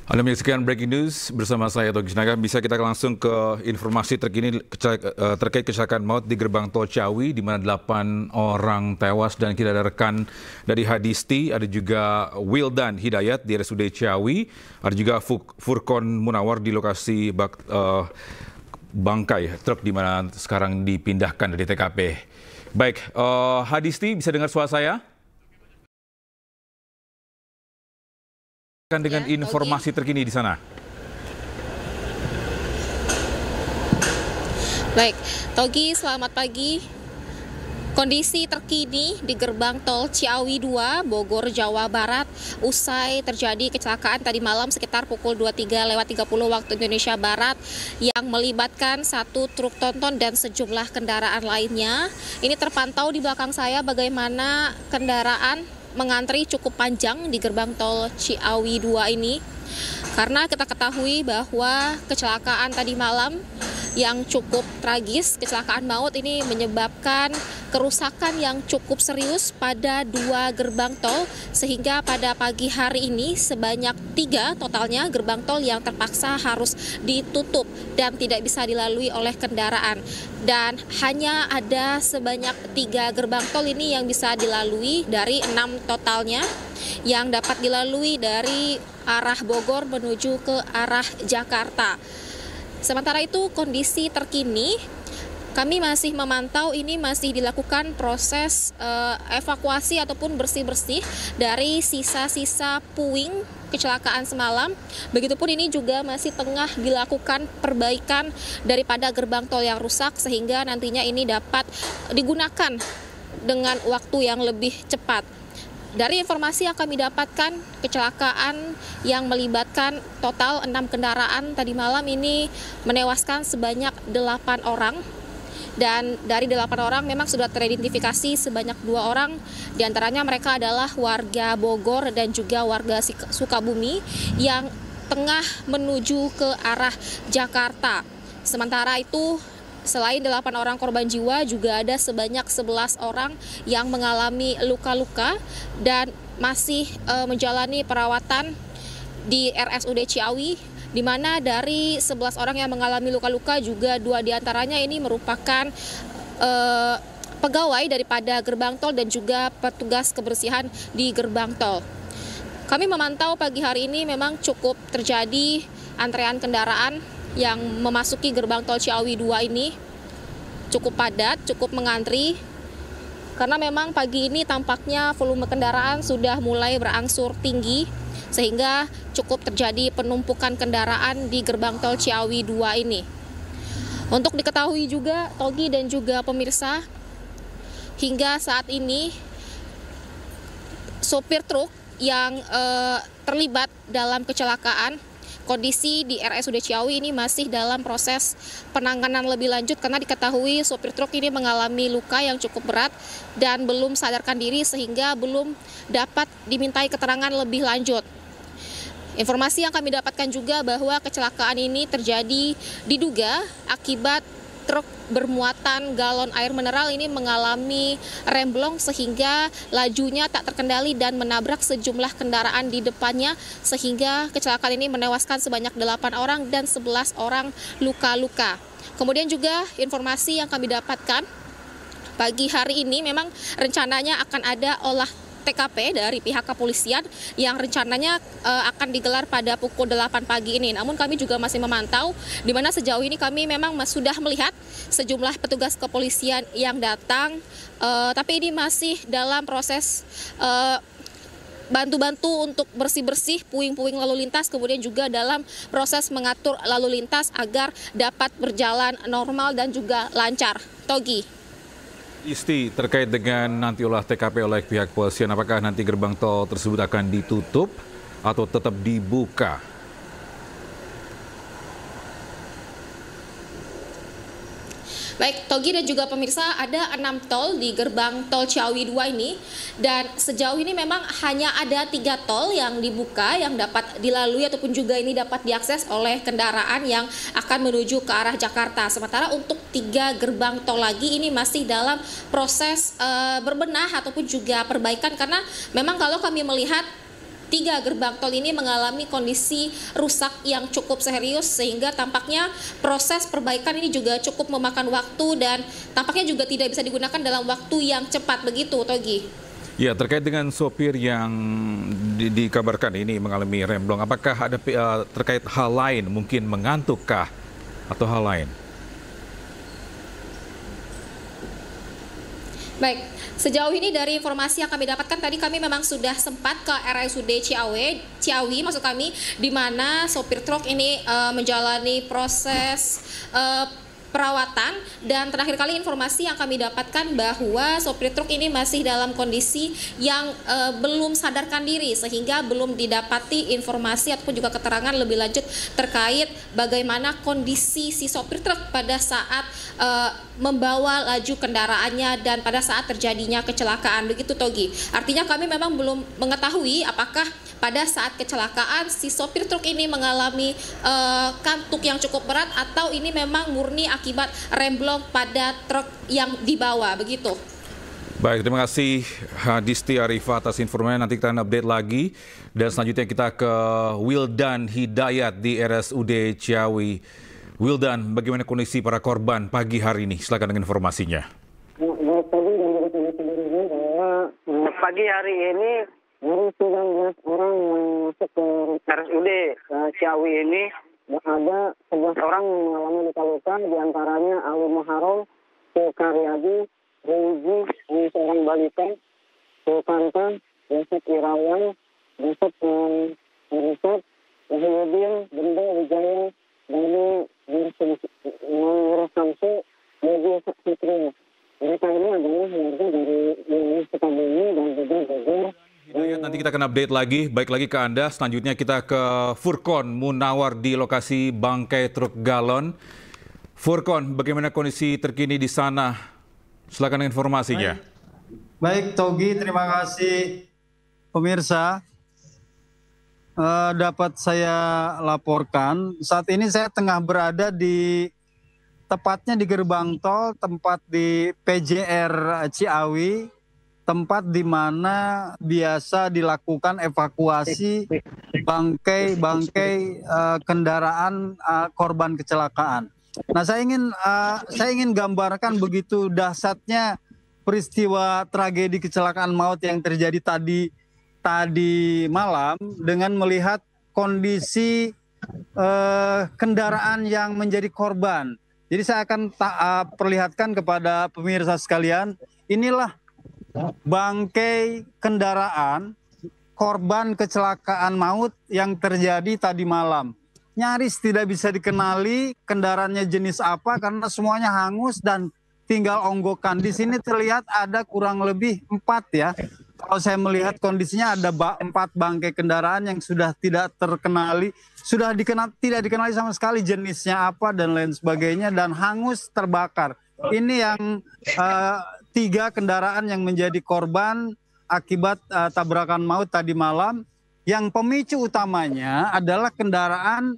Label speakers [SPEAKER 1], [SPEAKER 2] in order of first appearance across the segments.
[SPEAKER 1] Anda menyaksikan Breaking News bersama saya Togi Sinaga. Bisa kita langsung ke informasi terkini terkait kecelakaan maut di gerbang tol Ciawi di mana 8 orang tewas dan kita ada rekan dari Hadisti, ada juga Wildan Hidayat di RSUD Ciawi, ada juga Furkon Munawar di lokasi bangkai truk di mana sekarang dipindahkan dari TKP. Baik, Hadisti bisa dengar suara saya? Dengan informasi terkini di sana.
[SPEAKER 2] Baik, Togi, selamat pagi. Kondisi terkini di gerbang tol Ciawi 2, Bogor, Jawa Barat, usai terjadi kecelakaan tadi malam sekitar pukul 23.30 waktu Indonesia Barat yang melibatkan satu truk tonton dan sejumlah kendaraan lainnya. Ini terpantau di belakang saya bagaimana kendaraan mengantri cukup panjang di gerbang tol Ciawi 2 ini. Karena kita ketahui bahwa kecelakaan tadi malam yang cukup tragis, kecelakaan maut ini menyebabkan kerusakan yang cukup serius pada 2 gerbang tol, sehingga pada pagi hari ini sebanyak 3 totalnya gerbang tol yang terpaksa harus ditutup dan tidak bisa dilalui oleh kendaraan. Dan hanya ada sebanyak 3 gerbang tol ini yang bisa dilalui dari 6 totalnya yang dapat dilalui dari arah Bogor menuju ke arah Jakarta. Sementara itu kondisi terkini kami masih memantau, ini masih dilakukan proses evakuasi ataupun bersih-bersih dari sisa-sisa puing kecelakaan semalam. Begitupun ini juga masih tengah dilakukan perbaikan daripada gerbang tol yang rusak sehingga nantinya ini dapat digunakan dengan waktu yang lebih cepat. Dari informasi yang kami dapatkan, kecelakaan yang melibatkan total 6 kendaraan tadi malam ini menewaskan sebanyak 8 orang. Dan dari 8 orang memang sudah teridentifikasi sebanyak 2 orang, diantaranya mereka adalah warga Bogor dan juga warga Sukabumi yang tengah menuju ke arah Jakarta. Sementara itu, selain 8 orang korban jiwa, juga ada sebanyak 11 orang yang mengalami luka-luka dan masih menjalani perawatan di RSUD Ciawi, di mana dari 11 orang yang mengalami luka-luka juga 2 diantaranya ini merupakan pegawai daripada gerbang tol dan juga petugas kebersihan di gerbang tol. Kami memantau pagi hari ini memang cukup terjadi antrean kendaraan yang memasuki gerbang tol Ciawi 2 ini cukup padat, cukup mengantri, karena memang pagi ini tampaknya volume kendaraan sudah mulai berangsur tinggi, sehingga cukup terjadi penumpukan kendaraan di gerbang tol Ciawi 2 ini. Untuk diketahui juga, Togi dan juga pemirsa, hingga saat ini sopir truk yang terlibat dalam kecelakaan, kondisi di RSUD Ciawi ini masih dalam proses penanganan lebih lanjut karena diketahui sopir truk ini mengalami luka yang cukup berat dan belum sadarkan diri sehingga belum dapat dimintai keterangan lebih lanjut. Informasi yang kami dapatkan juga bahwa kecelakaan ini terjadi diduga akibat truk bermuatan galon air mineral ini mengalami remblong sehingga lajunya tak terkendali dan menabrak sejumlah kendaraan di depannya, sehingga kecelakaan ini menewaskan sebanyak 8 orang dan 11 orang luka-luka. Kemudian juga informasi yang kami dapatkan pagi hari ini memang rencananya akan ada olah TKP dari pihak kepolisian yang rencananya akan digelar pada pukul 8 pagi ini. Namun kami juga masih memantau, di mana sejauh ini kami memang sudah melihat sejumlah petugas kepolisian yang datang, tapi ini masih dalam proses bantu-bantu untuk bersih-bersih puing-puing lalu lintas, kemudian juga dalam proses mengatur lalu lintas agar dapat berjalan normal dan juga lancar. Togi.
[SPEAKER 1] Isti, terkait dengan nanti olah TKP oleh pihak kepolisian, apakah nanti gerbang tol tersebut akan ditutup atau tetap dibuka?
[SPEAKER 2] Baik, Togi dan juga pemirsa, ada 6 tol di gerbang tol Ciawi 2 ini, dan sejauh ini memang hanya ada 3 tol yang dibuka yang dapat dilalui ataupun juga ini dapat diakses oleh kendaraan yang akan menuju ke arah Jakarta. Sementara untuk 3 gerbang tol lagi ini masih dalam proses berbenah ataupun juga perbaikan, karena memang kalau kami melihat tiga gerbang tol ini mengalami kondisi rusak yang cukup serius, sehingga tampaknya proses perbaikan ini juga cukup memakan waktu dan tampaknya juga tidak bisa digunakan dalam waktu yang cepat, begitu Togi.
[SPEAKER 1] Ya, terkait dengan sopir yang dikabarkan ini mengalami remblong, apakah ada terkait hal lain, mungkin mengantukkah atau hal lain?
[SPEAKER 2] Baik, sejauh ini dari informasi yang kami dapatkan tadi, kami memang sudah sempat ke RSUD Ciawi maksud kami, di mana sopir truk ini menjalani proses perawatan, dan terakhir kali informasi yang kami dapatkan bahwa sopir truk ini masih dalam kondisi yang belum sadarkan diri, sehingga belum didapati informasi ataupun juga keterangan lebih lanjut terkait bagaimana kondisi si sopir truk pada saat membawa laju kendaraannya dan pada saat terjadinya kecelakaan, begitu Togi. Artinya kami memang belum mengetahui apakah pada saat kecelakaan si sopir truk ini mengalami kantuk yang cukup berat atau ini memang murni akibat remblong pada truk yang dibawa, begitu.
[SPEAKER 1] Baik, terima kasih Hadisti Arifah atas informasinya. Nanti kita update lagi. Dan selanjutnya kita ke Wildan Hidayat di RSUD Ciawi. Wildan, bagaimana kondisi para korban pagi hari ini? Silakan dengan informasinya.
[SPEAKER 3] Pagi hari ini dari 19 orang yang masuk ke RSUD Ciawi ini, ada 11 orang yang mengalami luka-luka, diantaranya Ali Muharram, Sukaryadi, Ruji, seorang balita, Sulkanta, Yosef Irawan, Yosef Risat, Wahyudin, Benda Wijaya, dari Samsu, Mobil Satria. Mereka ini adalah warga dari Sukabumi dan juga Bogor.
[SPEAKER 1] Nanti kita akan update lagi, baik lagi ke Anda. Selanjutnya kita ke Furkon Munawar di lokasi bangkai truk galon. Furkon, bagaimana kondisi terkini di sana? Silakan informasinya.
[SPEAKER 4] Baik Togi, terima kasih pemirsa. Dapat saya laporkan, saat ini saya tengah berada tepatnya di gerbang tol, tempat di PJR Ciawi, tempat di mana biasa dilakukan evakuasi bangkai kendaraan korban kecelakaan. Nah, saya ingin gambarkan begitu dahsyatnya peristiwa tragedi kecelakaan maut yang terjadi tadi malam dengan melihat kondisi kendaraan yang menjadi korban. Jadi saya akan perlihatkan kepada pemirsa sekalian, inilah bangkai kendaraan korban kecelakaan maut yang terjadi tadi malam. Nyaris tidak bisa dikenali kendaraannya jenis apa karena semuanya hangus dan tinggal onggokan. Di sini terlihat ada kurang lebih 4 ya. Kalau saya melihat kondisinya ada 4 bangkai kendaraan yang sudah tidak terkenali, tidak dikenali sama sekali jenisnya apa dan lain sebagainya, dan hangus terbakar. Ini yang 3 kendaraan yang menjadi korban akibat tabrakan maut tadi malam. Yang pemicu utamanya adalah kendaraan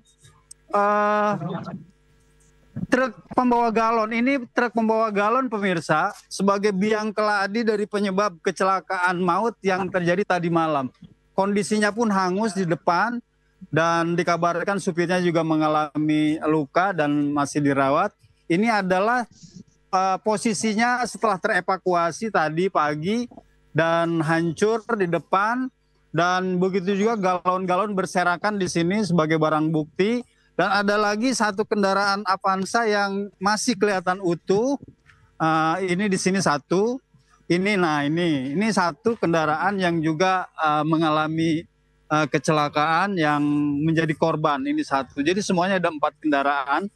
[SPEAKER 4] truk pembawa galon. Ini truk pembawa galon pemirsa sebagai biang keladi dari penyebab kecelakaan maut yang terjadi tadi malam. Kondisinya pun hangus di depan dan dikabarkan supirnya juga mengalami luka dan masih dirawat. Ini adalah posisinya setelah terevakuasi tadi pagi dan hancur di depan, dan begitu juga galon-galon berserakan di sini sebagai barang bukti. Dan ada lagi 1 kendaraan Avanza yang masih kelihatan utuh. Ini di sini 1. Ini 1 kendaraan yang juga mengalami kecelakaan yang menjadi korban. Ini 1. Jadi semuanya ada 4 kendaraan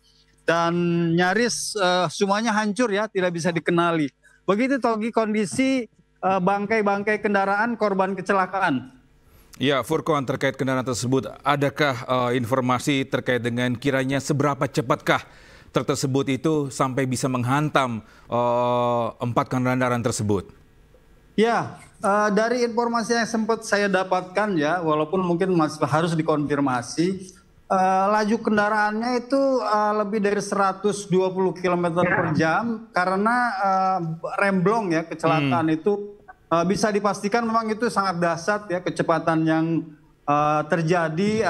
[SPEAKER 4] dan nyaris semuanya hancur ya, tidak bisa dikenali. Begitu Togi kondisi bangkai-bangkai kendaraan korban kecelakaan.
[SPEAKER 1] Ya, Furkon, terkait kendaraan tersebut, adakah informasi terkait dengan kiranya seberapa cepatkah truk tersebut itu sampai bisa menghantam 4 kendaraan tersebut?
[SPEAKER 4] Ya, dari informasi yang sempat saya dapatkan ya, walaupun mungkin masih harus dikonfirmasi, laju kendaraannya itu lebih dari 120 km per jam karena remblong ya, kecelakaan itu bisa dipastikan memang itu sangat dahsyat ya, kecepatan yang terjadi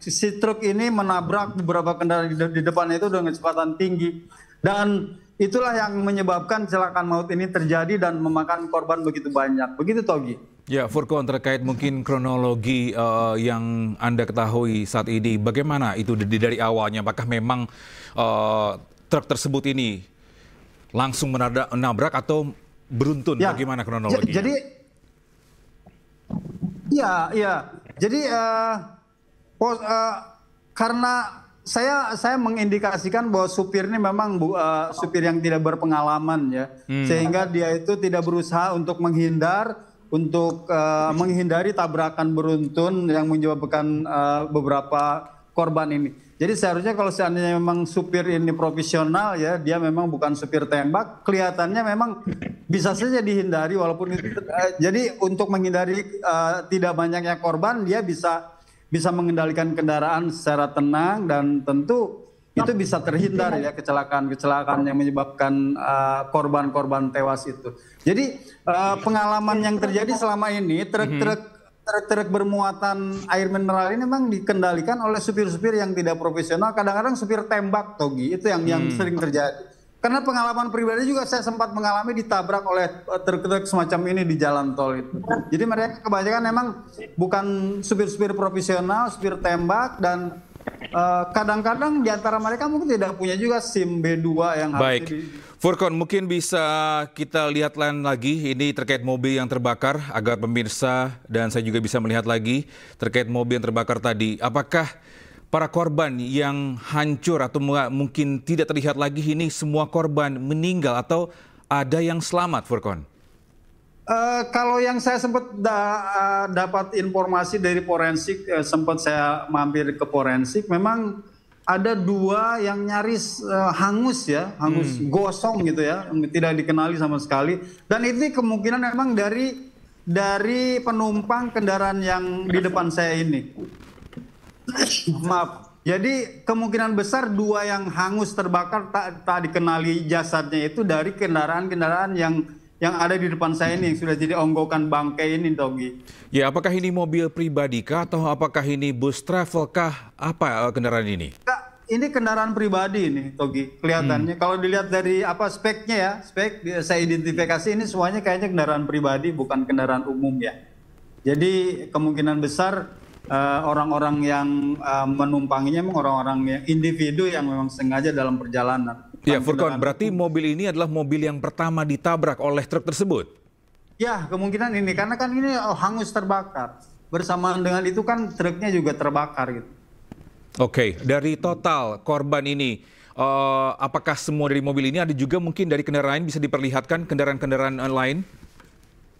[SPEAKER 4] si truk ini menabrak beberapa kendaraan di depannya itu dengan kecepatan tinggi, dan itulah yang menyebabkan kecelakaan maut ini terjadi dan memakan korban begitu banyak. Begitu, Togi.
[SPEAKER 1] Ya, Furkon, terkait mungkin kronologi yang Anda ketahui saat ini, bagaimana itu dari awalnya? Apakah memang truk tersebut ini langsung menabrak atau beruntun? Ya, bagaimana kronologinya?
[SPEAKER 4] Jadi, jadi karena saya mengindikasikan bahwa supir ini memang supir yang tidak berpengalaman ya, sehingga dia itu tidak berusaha untuk menghindari tabrakan beruntun yang menyebabkan beberapa korban ini. Jadi seharusnya kalau seandainya memang supir ini profesional ya, dia memang bukan supir tembak, kelihatannya memang bisa saja dihindari walaupun itu. Jadi untuk menghindari tidak banyaknya korban, dia bisa mengendalikan kendaraan secara tenang, dan tentu itu bisa terhindar ya kecelakaan yang menyebabkan korban-korban tewas itu. Jadi pengalaman yang terjadi selama ini, truk bermuatan air mineral ini memang dikendalikan oleh supir-supir yang tidak profesional, kadang-kadang supir tembak, Togi, itu yang sering terjadi. Karena pengalaman pribadi juga saya sempat mengalami ditabrak oleh truk-truk semacam ini di jalan tol itu. Jadi mereka kebanyakan memang bukan supir-supir profesional, supir tembak, dan kadang-kadang di antara mereka mungkin tidak punya juga SIM B2 yang harus.
[SPEAKER 1] Baik, Furkon, mungkin bisa kita lihat lagi ini terkait mobil yang terbakar agar pemirsa dan saya juga bisa melihat lagi terkait mobil yang terbakar tadi. Apakah para korban yang hancur atau mungkin tidak terlihat lagi ini semua korban meninggal atau ada yang selamat, Furkon?
[SPEAKER 4] Kalau yang saya sempat dapat informasi dari forensik, sempat saya mampir ke forensik, memang ada 2 yang nyaris hangus gosong gitu ya, tidak dikenali sama sekali. Dan itu kemungkinan memang dari penumpang kendaraan yang di depan saya ini. Maaf. Jadi kemungkinan besar 2 yang hangus terbakar tak dikenali jasadnya itu dari kendaraan-kendaraan yang ada di depan saya ini, yang sudah jadi onggokan bangkai ini, Togi.
[SPEAKER 1] Ya, apakah ini mobil pribadi kah atau apakah ini bus travel kah? Apa kendaraan ini?
[SPEAKER 4] Ini kendaraan pribadi ini, Togi. Kelihatannya kalau dilihat dari speknya ya, saya identifikasi ini semuanya kayaknya kendaraan pribadi, bukan kendaraan umum ya. Jadi kemungkinan besar orang-orang yang menumpanginya memang orang-orang yang individu yang memang sengaja dalam perjalanan.
[SPEAKER 1] Ya, Furkon, berarti mobil ini adalah mobil yang pertama ditabrak oleh truk tersebut?
[SPEAKER 4] Ya, kemungkinan ini. Karena kan ini hangus terbakar. Bersamaan dengan itu kan truknya juga terbakar gitu.
[SPEAKER 1] Oke, dari total korban ini, apakah semua dari mobil ini ada juga mungkin dari kendaraan lain bisa diperlihatkan kendaraan-kendaraan lain?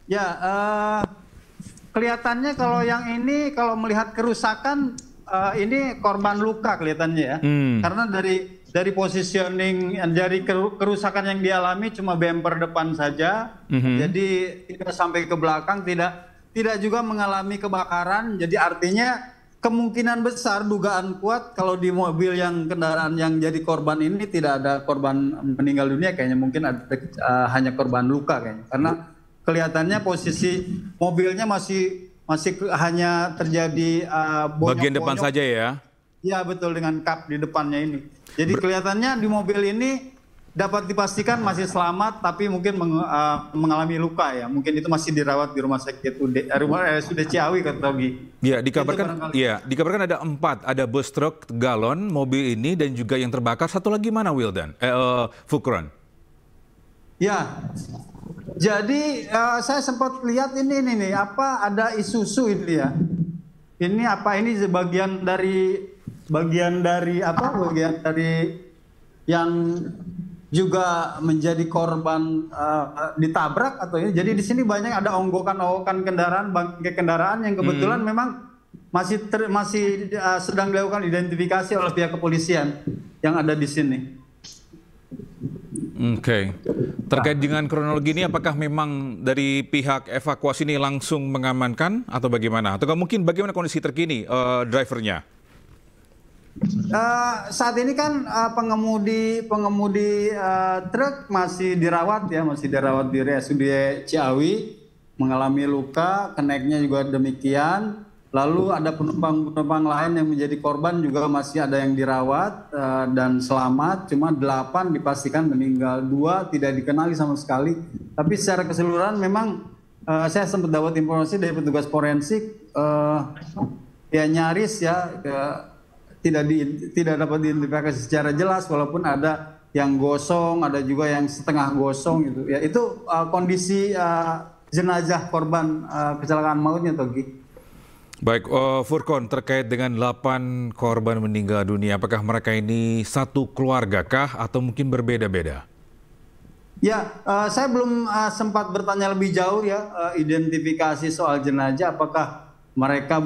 [SPEAKER 4] Ya, kelihatannya kalau yang ini, kalau melihat kerusakan, ini korban luka kelihatannya ya. Karena dari positioning, dari kerusakan yang dialami cuma bumper depan saja, jadi tidak sampai ke belakang, tidak juga mengalami kebakaran. Jadi artinya kemungkinan besar, dugaan kuat kalau di mobil yang kendaraan yang jadi korban ini tidak ada korban meninggal dunia, kayaknya mungkin ada hanya korban luka kayaknya. Karena kelihatannya posisi mobilnya masih hanya terjadi
[SPEAKER 1] bagian depan saja ya.
[SPEAKER 4] Ya betul, dengan kap di depannya ini. Jadi kelihatannya di mobil ini dapat dipastikan masih selamat, tapi mungkin mengalami luka ya. Mungkin itu masih dirawat di rumah sakit RSUD Ciawi, kata Togi.
[SPEAKER 1] Ya, dikabarkan ada 4, ada bus truk galon, mobil ini dan juga yang terbakar. Satu lagi mana, Wildan? Furkon.
[SPEAKER 4] Ya. Jadi saya sempat lihat ini nih, ada Isuzu ini ya. Ini bagian dari yang juga menjadi korban ditabrak atau ini. Jadi di sini banyak ada onggokan bangkai kendaraan yang kebetulan memang masih sedang dilakukan identifikasi oleh pihak kepolisian yang ada di sini.
[SPEAKER 1] Oke. Terkait dengan kronologi ini, apakah memang dari pihak evakuasi ini langsung mengamankan atau bagaimana? Atau mungkin bagaimana kondisi terkini drivernya?
[SPEAKER 4] Saat ini kan pengemudi truk masih dirawat di RSUD Ciawi, mengalami luka, kenaiknya juga demikian. Lalu ada penumpang-penumpang lain yang menjadi korban juga masih ada yang dirawat dan selamat. Cuma 8 dipastikan meninggal, 2 tidak dikenali sama sekali. Tapi secara keseluruhan memang saya sempat dapat informasi dari petugas forensik ya nyaris ya tidak dapat diidentifikasi secara jelas, walaupun ada yang gosong, ada juga yang setengah gosong gitu. Ya itu kondisi jenazah korban kecelakaan mautnya, Togi.
[SPEAKER 1] Baik, Furkon, terkait dengan 8 korban meninggal dunia, apakah mereka ini satu keluarga kah atau mungkin berbeda-beda?
[SPEAKER 4] Ya, saya belum sempat bertanya lebih jauh ya identifikasi soal jenazah, apakah mereka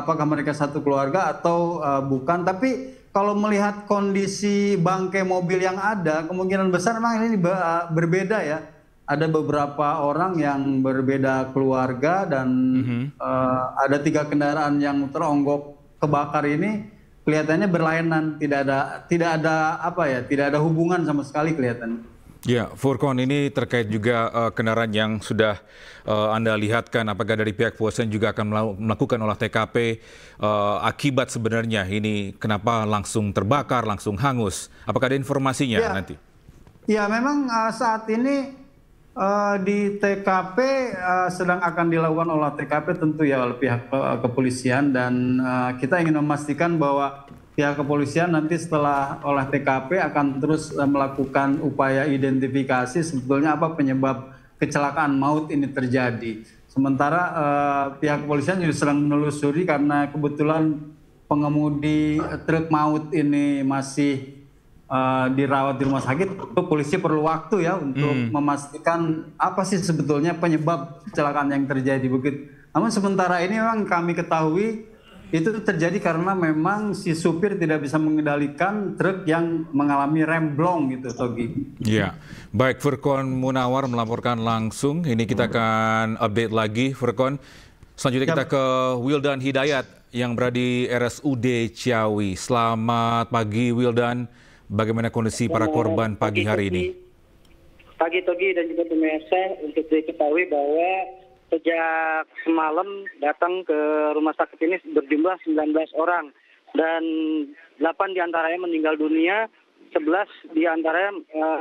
[SPEAKER 4] apakah mereka satu keluarga atau bukan. Tapi kalau melihat kondisi bangkai mobil yang ada, kemungkinan besar memang ini berbeda ya. Ada beberapa orang yang berbeda keluarga dan ada 3 kendaraan yang teronggok kebakar ini kelihatannya berlainan, tidak ada hubungan sama sekali kelihatannya.
[SPEAKER 1] Ya, Furkon, ini terkait juga kendaraan yang sudah Anda lihatkan, apakah dari pihak kepolisian juga akan melakukan olah TKP akibat sebenarnya ini kenapa langsung terbakar, langsung hangus? Apakah ada informasinya nanti?
[SPEAKER 4] Ya, memang saat ini di TKP sedang akan dilakukan olah TKP tentu ya oleh pihak kepolisian, dan kita ingin memastikan bahwa pihak kepolisian nanti setelah olah TKP akan terus melakukan upaya identifikasi sebetulnya apa penyebab kecelakaan maut ini terjadi. Sementara pihak kepolisian juga sedang menelusuri karena kebetulan pengemudi truk maut ini masih dirawat di rumah sakit. Itu polisi perlu waktu ya untuk memastikan apa sih sebetulnya penyebab kecelakaan yang terjadi begitu. Namun sementara ini memang kami ketahui itu terjadi karena memang si supir tidak bisa mengendalikan truk yang mengalami remblong gitu, Togi.
[SPEAKER 1] Ya, baik, Furkon Munawar melaporkan langsung. Ini kita akan update lagi, Furkon. Selanjutnya kita ke Wildan Hidayat yang berada di RSUD Ciawi. Selamat pagi, Wildan. Bagaimana kondisi para korban pagi hari ini?
[SPEAKER 5] Pagi, Togi, dan juga pemirsa, untuk diketahui bahwa sejak semalam datang ke rumah sakit ini berjumlah 19 orang. Dan 8 diantaranya meninggal dunia, 11 diantaranya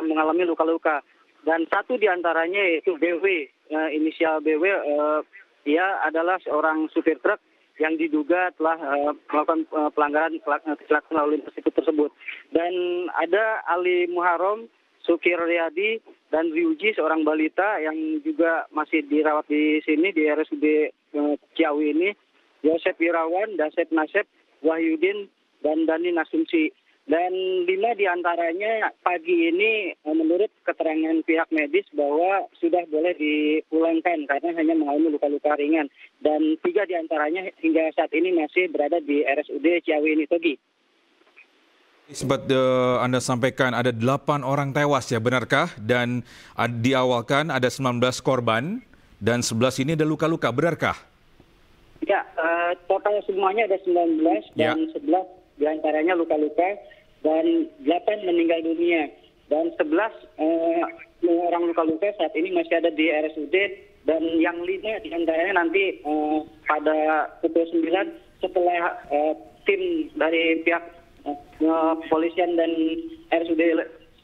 [SPEAKER 5] mengalami luka-luka. Dan 1 diantaranya yaitu BW, inisial BW, dia adalah seorang supir truk yang diduga telah melakukan pelanggaran kecelakaan lalu lintas tersebut. Dan ada Ali Muharram, Sukir Riyadi, dan Ryuji, seorang balita yang juga masih dirawat di sini di RSUD Ciawi ini. Yosep Irawan, Dasep Nasep, Wahyudin, dan Dani Nasumsi. Dan 5 diantaranya pagi ini menurut keterangan pihak medis bahwa sudah boleh dipulangkan karena hanya mengalami luka-luka ringan. Dan 3 diantaranya hingga saat ini masih berada di RSUD Ciawi ini, Togi.
[SPEAKER 1] Sempat Anda sampaikan ada 8 orang tewas ya, benarkah? Dan diawalkan ada 19 korban dan 11 ini ada luka-luka, benarkah?
[SPEAKER 5] Ya, total semuanya ada 19 dan 11 diantaranya luka-luka dan 8 meninggal dunia. Dan 11 orang luka-luka saat ini masih ada di RSUD, dan yang 5 diantaranya nanti pada pukul 9 setelah tim dari pihak kepolisian dan RSUD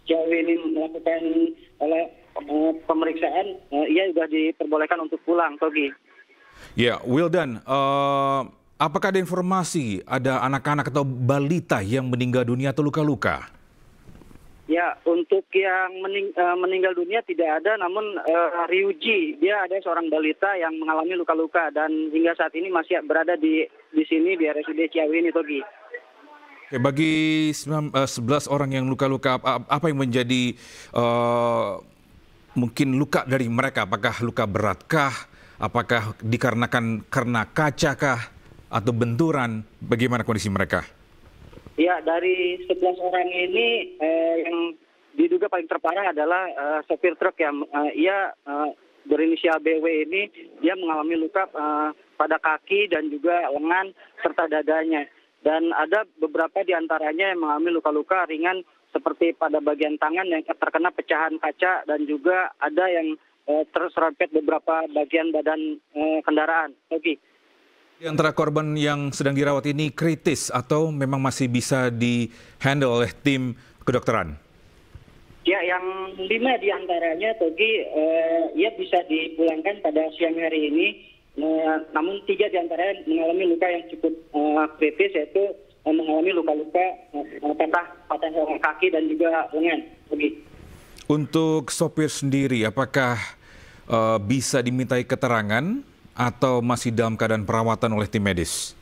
[SPEAKER 5] Ciawi ini melakukan pemeriksaan, ia juga diperbolehkan untuk pulang, Togi.
[SPEAKER 1] Ya, Wildan, apakah ada informasi ada anak-anak atau balita yang meninggal dunia atau luka-luka?
[SPEAKER 5] Ya, untuk yang meninggal dunia tidak ada, namun Ryuji, dia ada seorang balita yang mengalami luka-luka dan hingga saat ini masih berada di sini di RSUD Ciawi ini, Togi.
[SPEAKER 1] Oke, bagi 11 orang yang luka-luka, apa yang menjadi mungkin luka dari mereka? Apakah luka beratkah? Apakah dikarenakan karena kaca kah? Atau benturan? Bagaimana kondisi mereka?
[SPEAKER 5] Ya, dari 11 orang ini yang diduga paling terparah adalah sopir truk yang ia berinisial BW ini, dia mengalami luka pada kaki dan juga lengan serta dadanya. Dan ada beberapa diantaranya yang mengalami luka-luka ringan seperti pada bagian tangan yang terkena pecahan kaca, dan juga ada yang terserempet beberapa bagian badan kendaraan. Oke.
[SPEAKER 1] Di antara korban yang sedang dirawat ini kritis atau memang masih bisa di-handle oleh tim kedokteran?
[SPEAKER 5] Ya, yang 5 diantaranya, Togi, ya bisa dipulangkan pada siang hari ini. Namun 3 diantaranya mengalami luka yang cukup kritis, yaitu mengalami luka-luka patah kaki dan juga lengan. Togi.
[SPEAKER 1] Untuk sopir sendiri, apakah bisa dimintai keterangan atau masih dalam keadaan perawatan oleh tim medis?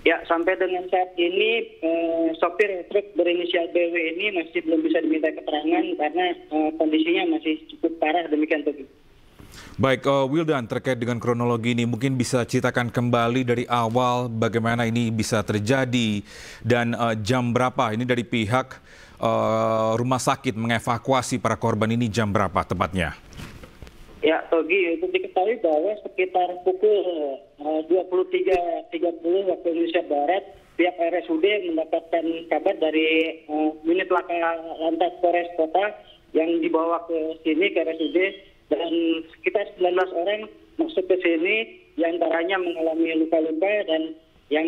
[SPEAKER 5] Ya, sampai dengan saat ini sopir truk berinisial BW ini masih belum bisa diminta keterangan karena kondisinya masih cukup parah, demikian Togi.
[SPEAKER 1] Baik, Wildan, terkait dengan kronologi ini mungkin bisa ceritakan kembali dari awal bagaimana ini bisa terjadi dan jam berapa ini dari pihak rumah sakit mengevakuasi para korban ini jam berapa tepatnya?
[SPEAKER 5] Ya, Togi, untuk diketahui bahwa sekitar pukul 23.30 waktu Indonesia Barat, pihak RSUD mendapatkan kabar dari unit laka lantas Polres Kota yang dibawa ke sini ke RSUD, dan sekitar 19 orang masuk ke sini, diantaranya mengalami luka-luka dan yang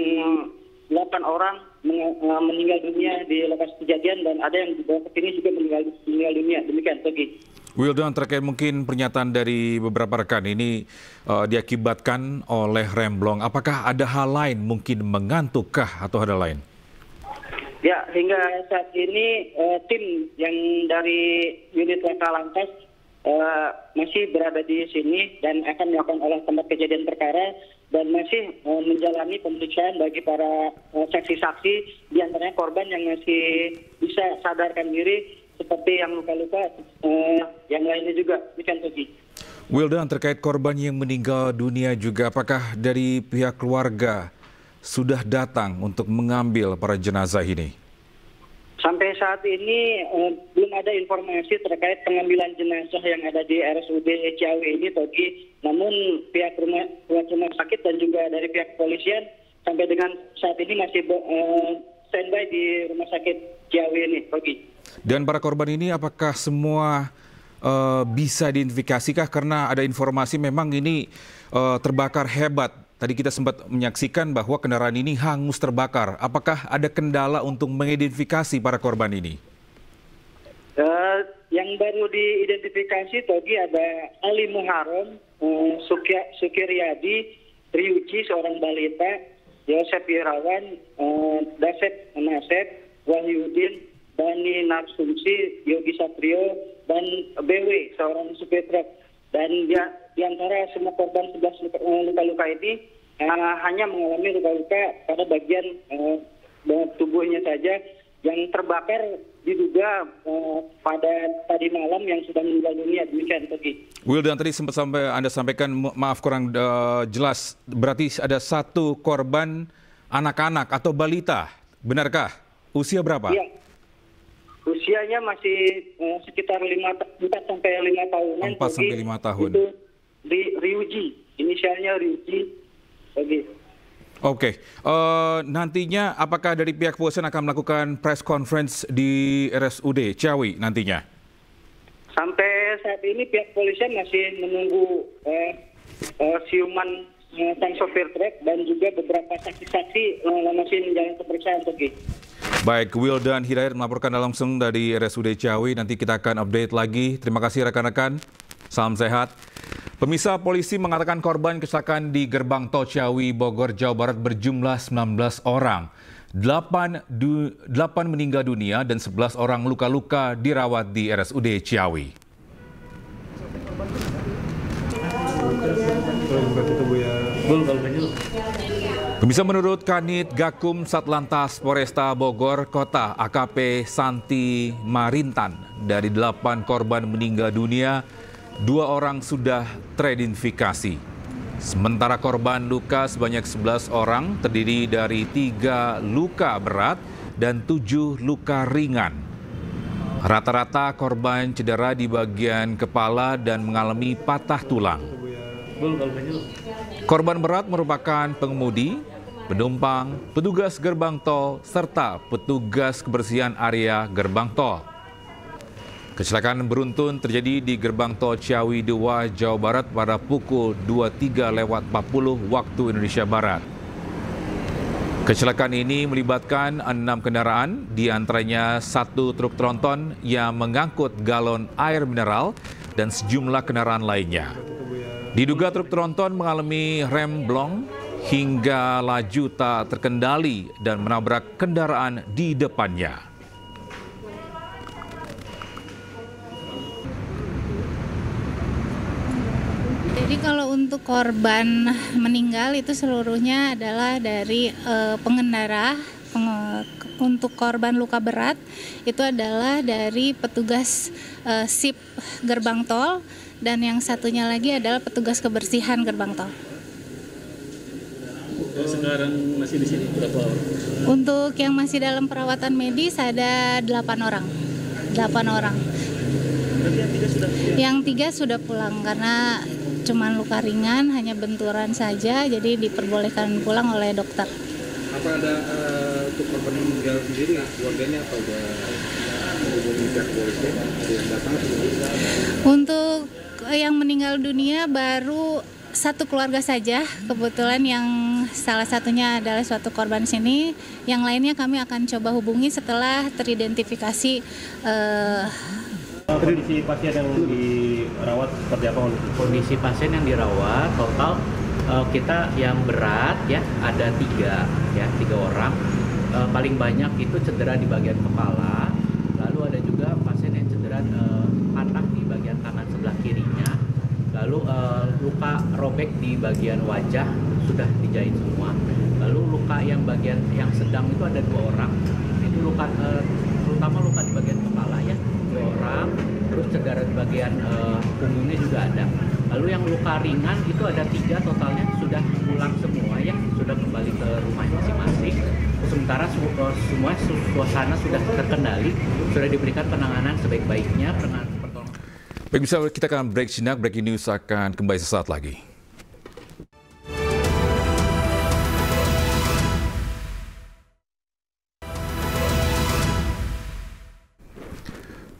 [SPEAKER 5] 8 orang meninggal dunia di lokasi kejadian dan ada yang dibawa ke sini juga meninggal dunia. Demikian, Togi.
[SPEAKER 1] Wildan, terkait mungkin pernyataan dari beberapa rekan ini diakibatkan oleh remblong. Apakah ada hal lain, mungkin mengantukkah atau ada lain?
[SPEAKER 5] Ya, hingga saat ini tim yang dari unit laka lantas masih berada di sini dan akan melakukan olah tempat kejadian perkara dan masih menjalani pemeriksaan bagi para saksi-saksi, di antaranya korban yang masih bisa sadarkan diri, seperti yang luka-luka, yang lainnya juga. Demikian, Togi.
[SPEAKER 1] Wildan, terkait korban yang meninggal dunia juga, apakah dari pihak keluarga sudah datang untuk mengambil para jenazah ini?
[SPEAKER 5] Sampai saat ini belum ada informasi terkait pengambilan jenazah yang ada di RSUD Ciawi ini, Togi. Namun pihak rumah sakit dan juga dari pihak kepolisian sampai dengan saat ini masih standby di rumah sakit Ciawi ini, Togi.
[SPEAKER 1] Dan para korban ini apakah semua bisa diidentifikasi karena ada informasi memang ini terbakar hebat. Tadi kita sempat menyaksikan bahwa kendaraan ini hangus terbakar. Apakah ada kendala untuk mengidentifikasi para korban ini?
[SPEAKER 5] Yang baru diidentifikasi, Togi, ada Ali Muharram, Sukiryadi, Ryuji seorang balita, Yosef Irawan, Dasep Nasep, Wahyudin, Bani Narsumsi, Yogi Satrio, dan BW, seorang supir truk. Dan di antara semua korban 11 luka-luka ini hanya mengalami luka-luka pada bagian tubuhnya saja yang terbakar diduga pada tadi malam yang sudah meninggal dunia. Demikian, Togi.
[SPEAKER 1] Wildan, tadi sempat Anda sampaikan, maaf kurang jelas, berarti ada 1 korban anak-anak atau balita, benarkah? Usia berapa?
[SPEAKER 5] Iya. Usianya masih sekitar 4 sampai 5 tahunan.
[SPEAKER 1] 4 sampai 5 tahun.
[SPEAKER 5] Itu Ryuji, inisialnya Ryuji.
[SPEAKER 1] Oke. Nantinya apakah dari pihak kepolisian akan melakukan press conference di RSUD Ciawi nantinya?
[SPEAKER 5] Sampai saat ini pihak kepolisian masih menunggu siuman sang sopir truk dan juga beberapa saksi-saksi masih menjalani pemeriksaan, Togi.
[SPEAKER 1] Baik, Wildan Hidayat melaporkan langsung dari RSUD Ciawi. Nanti kita akan update lagi. Terima kasih rekan-rekan. Salam sehat. Pemirsa, polisi mengatakan korban kecelakaan di gerbang tol Ciawi, Bogor, Jawa Barat berjumlah 19 orang. 8 meninggal dunia dan 11 orang luka-luka dirawat di RSUD Ciawi. Pemirsa, menurut Kanit Gakum Satlantas Polresta Bogor Kota AKP Santi Marintan, dari 8 korban meninggal dunia, 2 orang sudah teridentifikasi. Sementara korban luka sebanyak 11 orang, terdiri dari 3 luka berat dan 7 luka ringan. Rata-rata korban cedera di bagian kepala dan mengalami patah tulang. Korban berat merupakan pengemudi, penumpang, petugas gerbang tol, serta petugas kebersihan area gerbang tol. Kecelakaan beruntun terjadi di gerbang tol Ciawi 2, Jawa Barat pada pukul 23:40 waktu Indonesia Barat. Kecelakaan ini melibatkan 6 kendaraan, di antaranya 1 truk tronton yang mengangkut galon air mineral dan sejumlah kendaraan lainnya. Diduga truk tronton mengalami rem blong hingga laju tak terkendali dan menabrak kendaraan di depannya.
[SPEAKER 6] Jadi kalau untuk korban meninggal itu seluruhnya adalah dari pengendara. Untuk korban luka berat itu adalah dari petugas SIP gerbang tol, dan yang satunya lagi adalah petugas kebersihan gerbang tol.
[SPEAKER 7] Sekarang masih di sini berapa orang?
[SPEAKER 6] Untuk yang masih dalam perawatan medis ada 8 orang. 8 orang. Yang 3 sudah pulang karena cuman luka ringan, hanya benturan saja, jadi diperbolehkan pulang oleh dokter.
[SPEAKER 7] Apa ada untuk korban yang meninggal sendiri, keluarganya atau udah menghubungi pihak kepolisian yang datang?
[SPEAKER 6] Untuk yang meninggal dunia baru 1 keluarga saja, kebetulan yang salah satunya adalah suatu korban sini, yang lainnya kami akan coba hubungi setelah teridentifikasi.
[SPEAKER 7] Kondisi pasien yang dirawat seperti apa?
[SPEAKER 8] Kondisi pasien yang dirawat total kita yang berat ya ada 3 orang. Paling banyak itu cedera di bagian kepala. Lalu ada juga pasien yang cedera patah di bagian tangan sebelah kirinya. Lalu luka robek di bagian wajah sudah dijahit semua. Lalu luka yang bagian yang sedang itu ada 2 orang. Itu luka terutama luka di bagian kepala ya. 2 orang, terus cedera di bagian punggungnya juga ada. Lalu yang luka ringan itu ada 3 totalnya, sudah pulang semua ya, sudah kembali ke rumah masing-masing. Sementara semua suasana sudah terkendali, sudah diberikan penanganan sebaik-baiknya.
[SPEAKER 1] Baik, bisa kita akan break sejenak. Breaking news akan kembali sesaat lagi.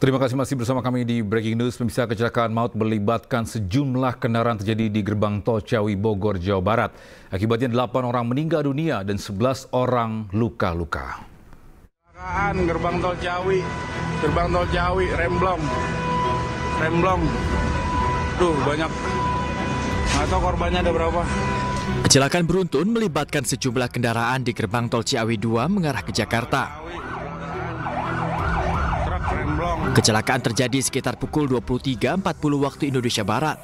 [SPEAKER 1] Terima kasih masih bersama kami di Breaking News. Pemirsa, kecelakaan maut melibatkan sejumlah kendaraan terjadi di gerbang tol Ciawi, Bogor, Jawa Barat. Akibatnya 8 orang meninggal dunia dan 11 orang luka-luka.
[SPEAKER 9] Kecelakaan gerbang tol Ciawi, remblong. Tuh banyak. Nggak tahu korbannya ada berapa.
[SPEAKER 10] Kecelakaan beruntun melibatkan sejumlah kendaraan di gerbang tol Ciawi 2 mengarah ke Jakarta. Kecelakaan terjadi sekitar pukul 23.40 waktu Indonesia Barat.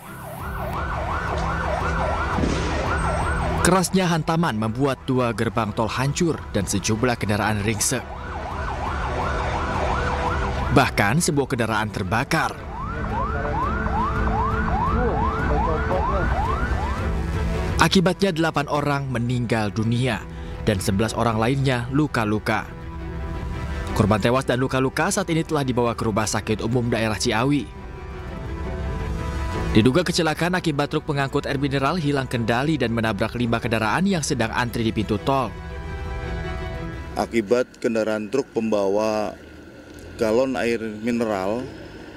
[SPEAKER 10] Kerasnya hantaman membuat 2 gerbang tol hancur dan sejumlah kendaraan ringsek. Bahkan sebuah kendaraan terbakar. Akibatnya 8 orang meninggal dunia dan 11 orang lainnya luka-luka. Korban tewas dan luka-luka saat ini telah dibawa ke Rumah Sakit Umum Daerah Ciawi. Diduga kecelakaan akibat truk pengangkut air mineral hilang kendali dan menabrak 5 kendaraan yang sedang antri di pintu tol.
[SPEAKER 11] Akibat kendaraan truk pembawa galon air mineral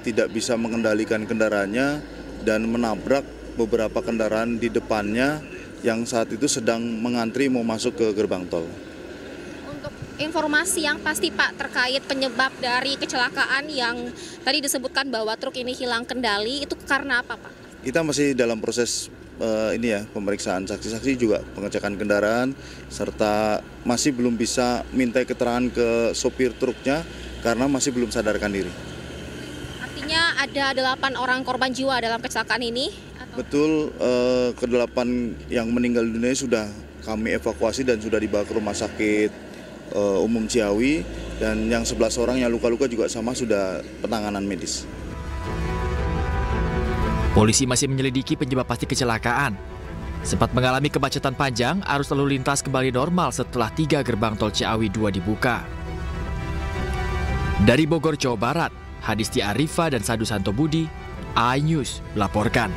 [SPEAKER 11] tidak bisa mengendalikan kendaraannya dan menabrak beberapa kendaraan di depannya yang saat itu sedang mengantri mau masuk ke gerbang tol.
[SPEAKER 2] Informasi yang pasti Pak terkait penyebab dari kecelakaan yang tadi disebutkan bahwa truk ini hilang kendali, itu karena apa Pak?
[SPEAKER 11] Kita masih dalam proses pemeriksaan saksi-saksi, juga pengecekan kendaraan, serta masih belum bisa minta keterangan ke sopir truknya karena masih belum sadarkan diri.
[SPEAKER 2] Artinya ada 8 orang korban jiwa dalam kecelakaan ini? Atau?
[SPEAKER 11] Betul, ke-8 yang meninggal dunia sudah kami evakuasi dan sudah dibawa ke Rumah Sakit Umum Ciawi, dan yang 11 orang yang luka-luka juga sama sudah penanganan medis.
[SPEAKER 10] Polisi masih menyelidiki penyebab pasti kecelakaan. Sempat mengalami kemacetan panjang, arus lalu lintas kembali normal setelah 3 gerbang tol Ciawi 2 dibuka. Dari Bogor, Jawa Barat, Hadisti Arifa dan Sadu Santo Budi, iNews melaporkan.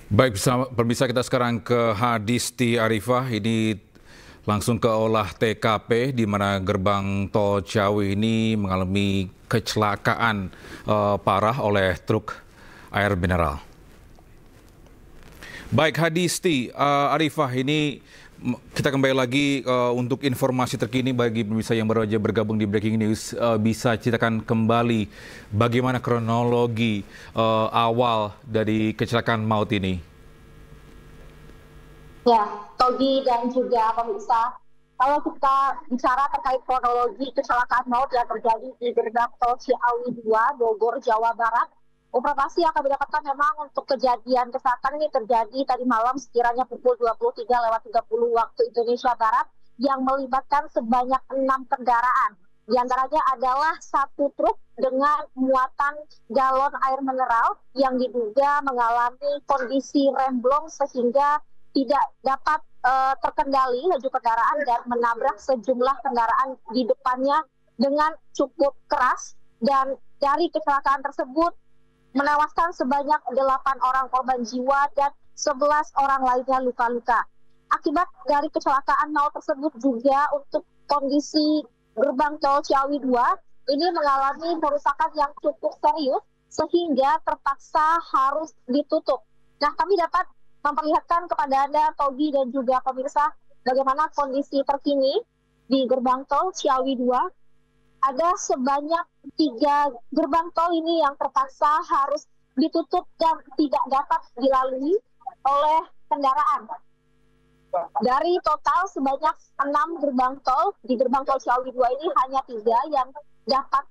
[SPEAKER 1] Baik, pemirsa, kita sekarang ke Hadisti Arifah. Ini Langsung ke olah TKP di mana gerbang tol Ciawi ini mengalami kecelakaan parah oleh truk air mineral. Baik, Hadisti, Arifah, ini kita kembali lagi untuk informasi terkini bagi pemirsa yang baru saja bergabung di Breaking News. Bisa ceritakan kembali bagaimana kronologi awal dari kecelakaan maut ini?
[SPEAKER 12] Ya, Togi dan juga pemirsa, kalau kita bicara terkait kronologi kecelakaan maut yang terjadi di gerbang tol Ciawi 2, Bogor, Jawa Barat, informasi yang kami dapatkan memang untuk kejadian kecelakaan ini terjadi tadi malam sekiranya pukul 23.30 waktu Indonesia Barat yang melibatkan sebanyak 6 kendaraan. Di antaranya adalah satu truk dengan muatan galon air mineral yang diduga mengalami kondisi remblong sehingga tidak dapat terkendali laju kendaraan dan menabrak sejumlah kendaraan di depannya dengan cukup keras. Dan dari kecelakaan tersebut menewaskan sebanyak 8 orang korban jiwa dan 11 orang lainnya luka-luka. Akibat dari kecelakaan maut tersebut juga untuk kondisi gerbang tol Ciawi 2 ini mengalami kerusakan yang cukup serius sehingga terpaksa harus ditutup. Nah, kami dapat memperlihatkan kepada Anda, Togi dan juga pemirsa, bagaimana kondisi terkini di gerbang tol Ciawi 2. Ada sebanyak 3 gerbang tol ini yang terpaksa harus ditutup dan tidak dapat dilalui oleh kendaraan. Dari total sebanyak 6 gerbang tol, di gerbang tol Ciawi 2 ini hanya 3 yang dapat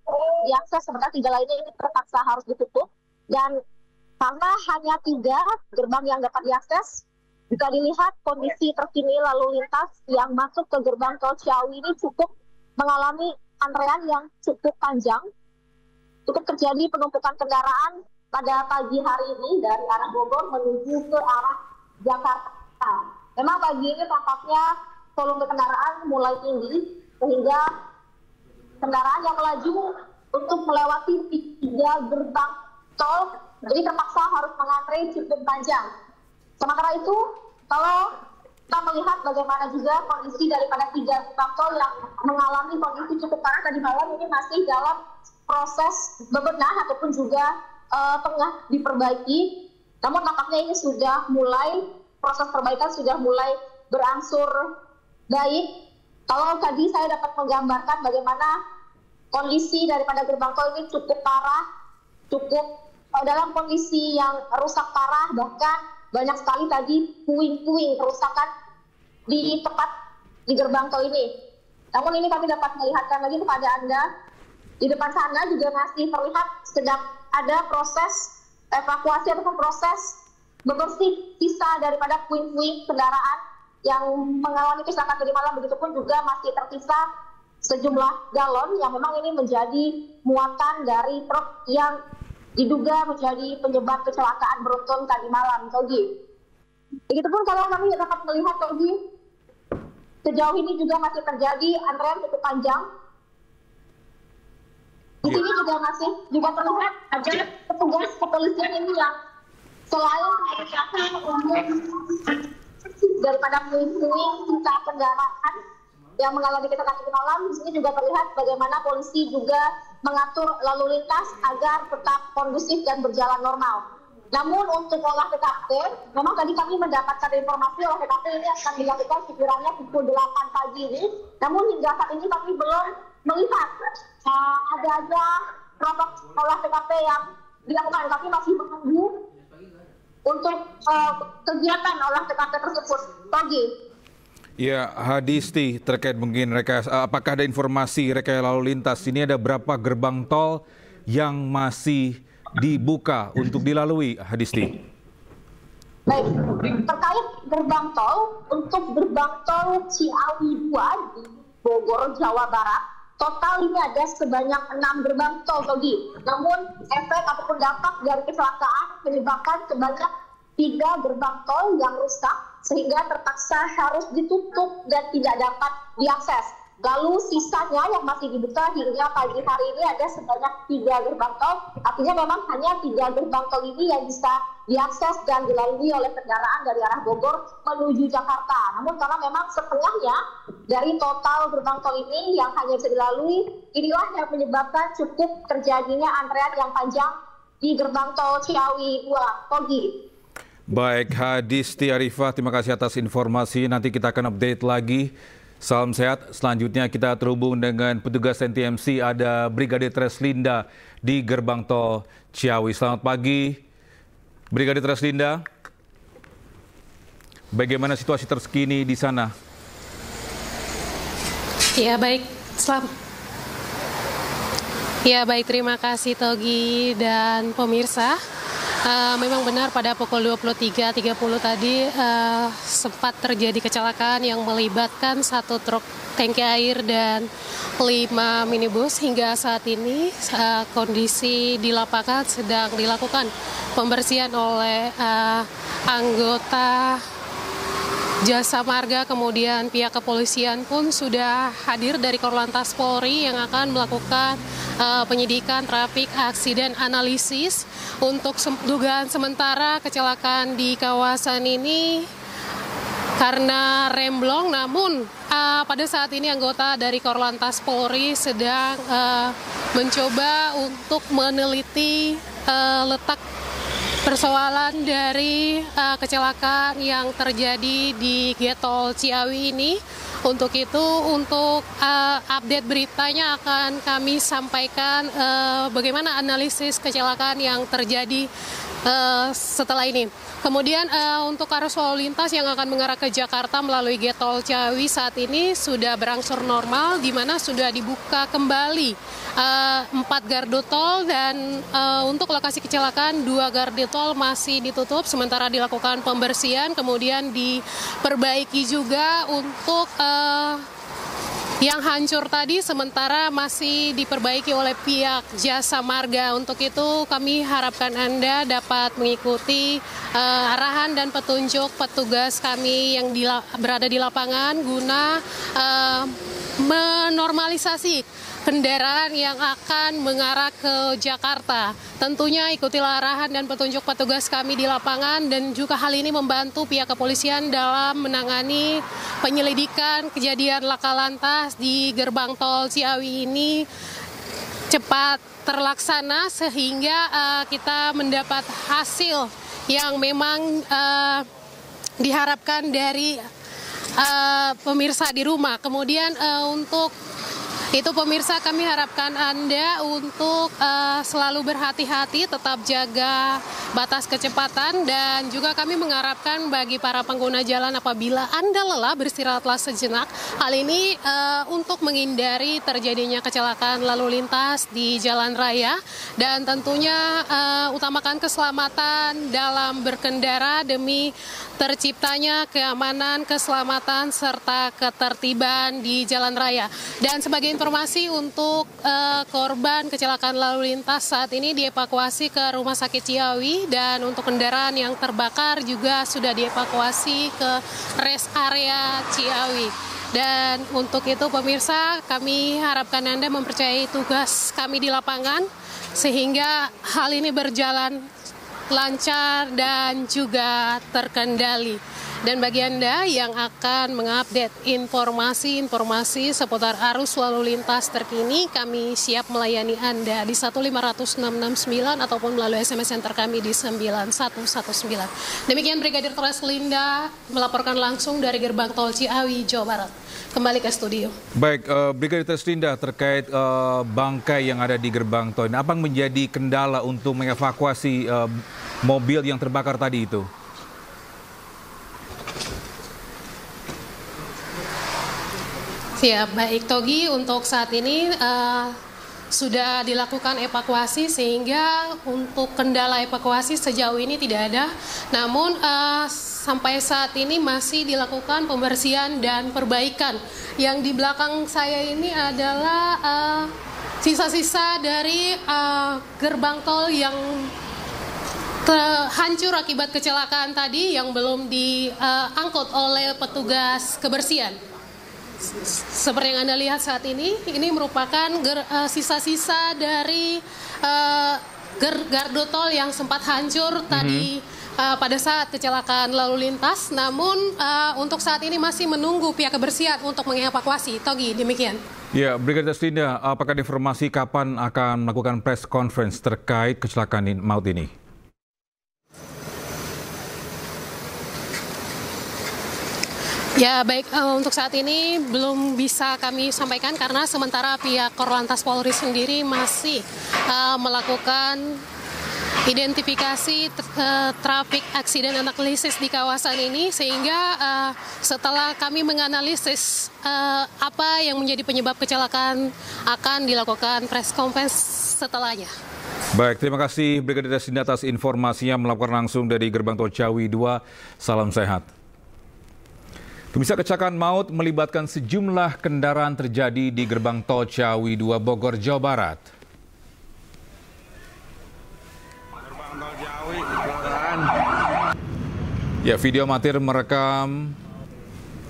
[SPEAKER 12] diakses, sementara 3 lainnya ini terpaksa harus ditutup. Dan karena hanya 3 gerbang yang dapat diakses, jika dilihat kondisi terkini lalu lintas yang masuk ke gerbang tol Ciawi ini cukup mengalami antrean yang cukup panjang. Cukup terjadi penumpukan kendaraan pada pagi hari ini dari arah Bogor menuju ke arah Jakarta. Memang pagi ini tampaknya volume kendaraan mulai tinggi sehingga kendaraan yang melaju untuk melewati 3 gerbang tol jadi terpaksa harus mengantre cukup panjang. Sementara itu, kalau kita melihat bagaimana juga kondisi daripada 3 gerbang tol yang mengalami kondisi cukup parah tadi malam ini masih dalam proses bebenah ataupun juga tengah diperbaiki. Namun nampaknya ini sudah mulai, proses perbaikan sudah mulai berangsur baik. Kalau tadi saya dapat menggambarkan bagaimana kondisi daripada gerbang tol ini cukup parah, cukup dalam kondisi yang rusak parah, bahkan banyak sekali tadi puing-puing kerusakan di tempat di gerbang tol ini. Namun ini kami dapat melihatkan lagi kepada Anda, di depan sana juga masih terlihat sedang ada proses evakuasi ataupun proses membersih sisa daripada puing-puing kendaraan yang mengalami kecelakaan tadi malam. Begitupun juga masih tersisa sejumlah galon yang memang ini menjadi muatan dari truk yang diduga menjadi penyebab kecelakaan beruntun tadi malam, Togi. Begitupun kalau kami dapat melihat, Togi, sejauh ini juga masih terjadi antrean cukup panjang. Di sini juga masih terlihat ada petugas kepolisian ini yang selain mengerjakan umum daripada puing-puing sisa kendaraan yang mengalami kecelakaan tadi malam. Di sini juga terlihat bagaimana polisi juga mengatur lalu lintas agar tetap kondusif dan berjalan normal. Namun untuk olah TKP, memang tadi kami mendapatkan informasi olah TKP ini akan dilakukan sekiranya pukul 8 pagi ini. Namun hingga saat ini kami belum melihat ada proses olah TKP yang dilakukan. Kami masih menunggu untuk kegiatan olah TKP tersebut. Pagi.
[SPEAKER 1] Ya, Hadisti, terkait mungkin apakah ada informasi rekayasa lalu lintas? Ini ada berapa gerbang tol yang masih dibuka untuk dilalui, Hadisti?
[SPEAKER 12] Baik, terkait gerbang tol, untuk gerbang tol Ciawi 2 di Bogor, Jawa Barat, total ini ada sebanyak 6 gerbang tol, Togi. Namun efek ataupun dampak dari kecelakaan menyebabkan sebanyak 3 gerbang tol yang rusak sehingga terpaksa harus ditutup dan tidak dapat diakses. Lalu sisanya yang masih dibuka hingga pagi hari ini ada sebanyak 3 gerbang tol. Artinya memang hanya 3 gerbang tol ini yang bisa diakses dan dilalui oleh kendaraan dari arah Bogor menuju Jakarta. Namun karena memang setengahnya Dari total gerbang tol ini yang hanya bisa dilalui, inilah yang menyebabkan cukup terjadinya antrean yang panjang di gerbang tol Ciawi 2. Togi.
[SPEAKER 1] Baik, Hadisti Arifah, terima kasih atas informasi. Nanti kita akan update lagi. Salam sehat. Selanjutnya kita terhubung dengan petugas NTMC, ada Brigadir Treslinda di gerbang tol Ciawi. Selamat pagi, Brigadir Treslinda. Bagaimana situasi terkini di sana?
[SPEAKER 13] Ya baik, terima kasih Togi dan pemirsa. Memang benar pada pukul 23.30 tadi sempat terjadi kecelakaan yang melibatkan 1 truk tangki air dan 5 minibus. Hingga saat ini kondisi di lapangan sedang dilakukan pembersihan oleh anggota Jasa Marga, kemudian pihak kepolisian pun sudah hadir dari Korlantas Polri yang akan melakukan penyidikan trafik aksiden analisis untuk dugaan sementara kecelakaan di kawasan ini karena remblong. Namun pada saat ini anggota dari Korlantas Polri sedang mencoba untuk meneliti letak persoalan dari kecelakaan yang terjadi di Tol Ciawi ini. Untuk itu, untuk update beritanya akan kami sampaikan bagaimana analisis kecelakaan yang terjadi setelah ini. Kemudian untuk arus lalu lintas yang akan mengarah ke Jakarta melalui Tol Ciawi saat ini sudah berangsur normal, di mana sudah dibuka kembali 4 gardu tol, dan untuk lokasi kecelakaan 2 gardu tol masih ditutup sementara dilakukan pembersihan, kemudian diperbaiki juga untuk yang hancur tadi sementara masih diperbaiki oleh pihak Jasa Marga. Untuk itu kami harapkan Anda dapat mengikuti arahan dan petunjuk petugas kami yang berada di lapangan guna menormalisasi kendaraan yang akan mengarah ke Jakarta. Tentunya ikutilah arahan dan petunjuk petugas kami di lapangan, dan juga hal ini membantu pihak kepolisian dalam menangani penyelidikan kejadian laka lantas di gerbang tol Ciawi ini cepat terlaksana sehingga kita mendapat hasil yang memang diharapkan dari pemirsa di rumah. Kemudian untuk itu pemirsa, kami harapkan Anda untuk selalu berhati-hati, tetap jaga batas kecepatan, dan juga kami mengharapkan bagi para pengguna jalan apabila Anda lelah beristirahatlah sejenak. Hal ini untuk menghindari terjadinya kecelakaan lalu lintas di jalan raya, dan tentunya utamakan keselamatan dalam berkendara demi terciptanya keamanan, keselamatan, serta ketertiban di jalan raya. Dan sebagai informasi untuk korban kecelakaan lalu lintas saat ini dievakuasi ke Rumah Sakit Ciawi, dan untuk kendaraan yang terbakar juga sudah dievakuasi ke rest area Ciawi. Dan untuk itu pemirsa, kami harapkan Anda mempercayai tugas kami di lapangan sehingga hal ini berjalan lancar dan juga terkendali. Dan bagi Anda yang akan mengupdate informasi seputar arus lalu lintas terkini, kami siap melayani Anda di 15669 ataupun melalui SMS center kami di 9119. Demikian Brigadir Treslinda melaporkan langsung dari gerbang tol Ciawi, Jawa Barat. Kembali ke studio.
[SPEAKER 1] Baik, Brigadir Treslinda, terkait bangkai yang ada di gerbang tol ini, apa yang menjadi kendala untuk mengevakuasi mobil yang terbakar tadi itu?
[SPEAKER 13] Siap, baik Togi, untuk saat ini sudah dilakukan evakuasi sehingga untuk kendala evakuasi sejauh ini tidak ada. Namun sampai saat ini masih dilakukan pembersihan dan perbaikan. Yang di belakang saya ini adalah sisa-sisa dari gerbang tol yang hancur akibat kecelakaan tadi yang belum diangkut oleh petugas kebersihan. Seperti yang Anda lihat saat ini merupakan sisa-sisa dari gardu tol yang sempat hancur tadi pada saat kecelakaan lalu lintas. Namun untuk saat ini masih menunggu pihak kebersihan untuk mengevakuasi. Togi, demikian.
[SPEAKER 1] Ya, Brigadier Destinda, apakah ada informasi kapan akan melakukan press conference terkait kecelakaan maut ini?
[SPEAKER 13] Ya baik, untuk saat ini belum bisa kami sampaikan karena sementara pihak Korlantas Polri sendiri masih melakukan identifikasi traffic accident analysis di kawasan ini, sehingga setelah kami menganalisis apa yang menjadi penyebab kecelakaan akan dilakukan press conference setelahnya.
[SPEAKER 1] Baik, terima kasih Brigadier Destinda atas informasinya melaporkan langsung dari Gerbang Tol Ciawi 2. Salam sehat. Pemirsa, kecelakaan maut melibatkan sejumlah kendaraan terjadi di Gerbang Tol Ciawi 2 Bogor, Jawa Barat.
[SPEAKER 9] Gerbang Tol Ciawi, kecelakaan.
[SPEAKER 1] Ya, video amatir merekam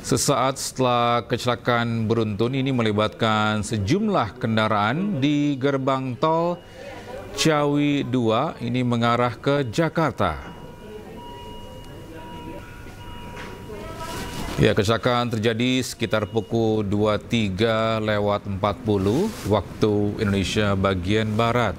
[SPEAKER 1] sesaat setelah kecelakaan beruntun ini melibatkan sejumlah kendaraan di Gerbang Tol Ciawi 2 ini mengarah ke Jakarta. Ya, kecelakaan terjadi sekitar pukul 23:40 waktu Indonesia bagian Barat.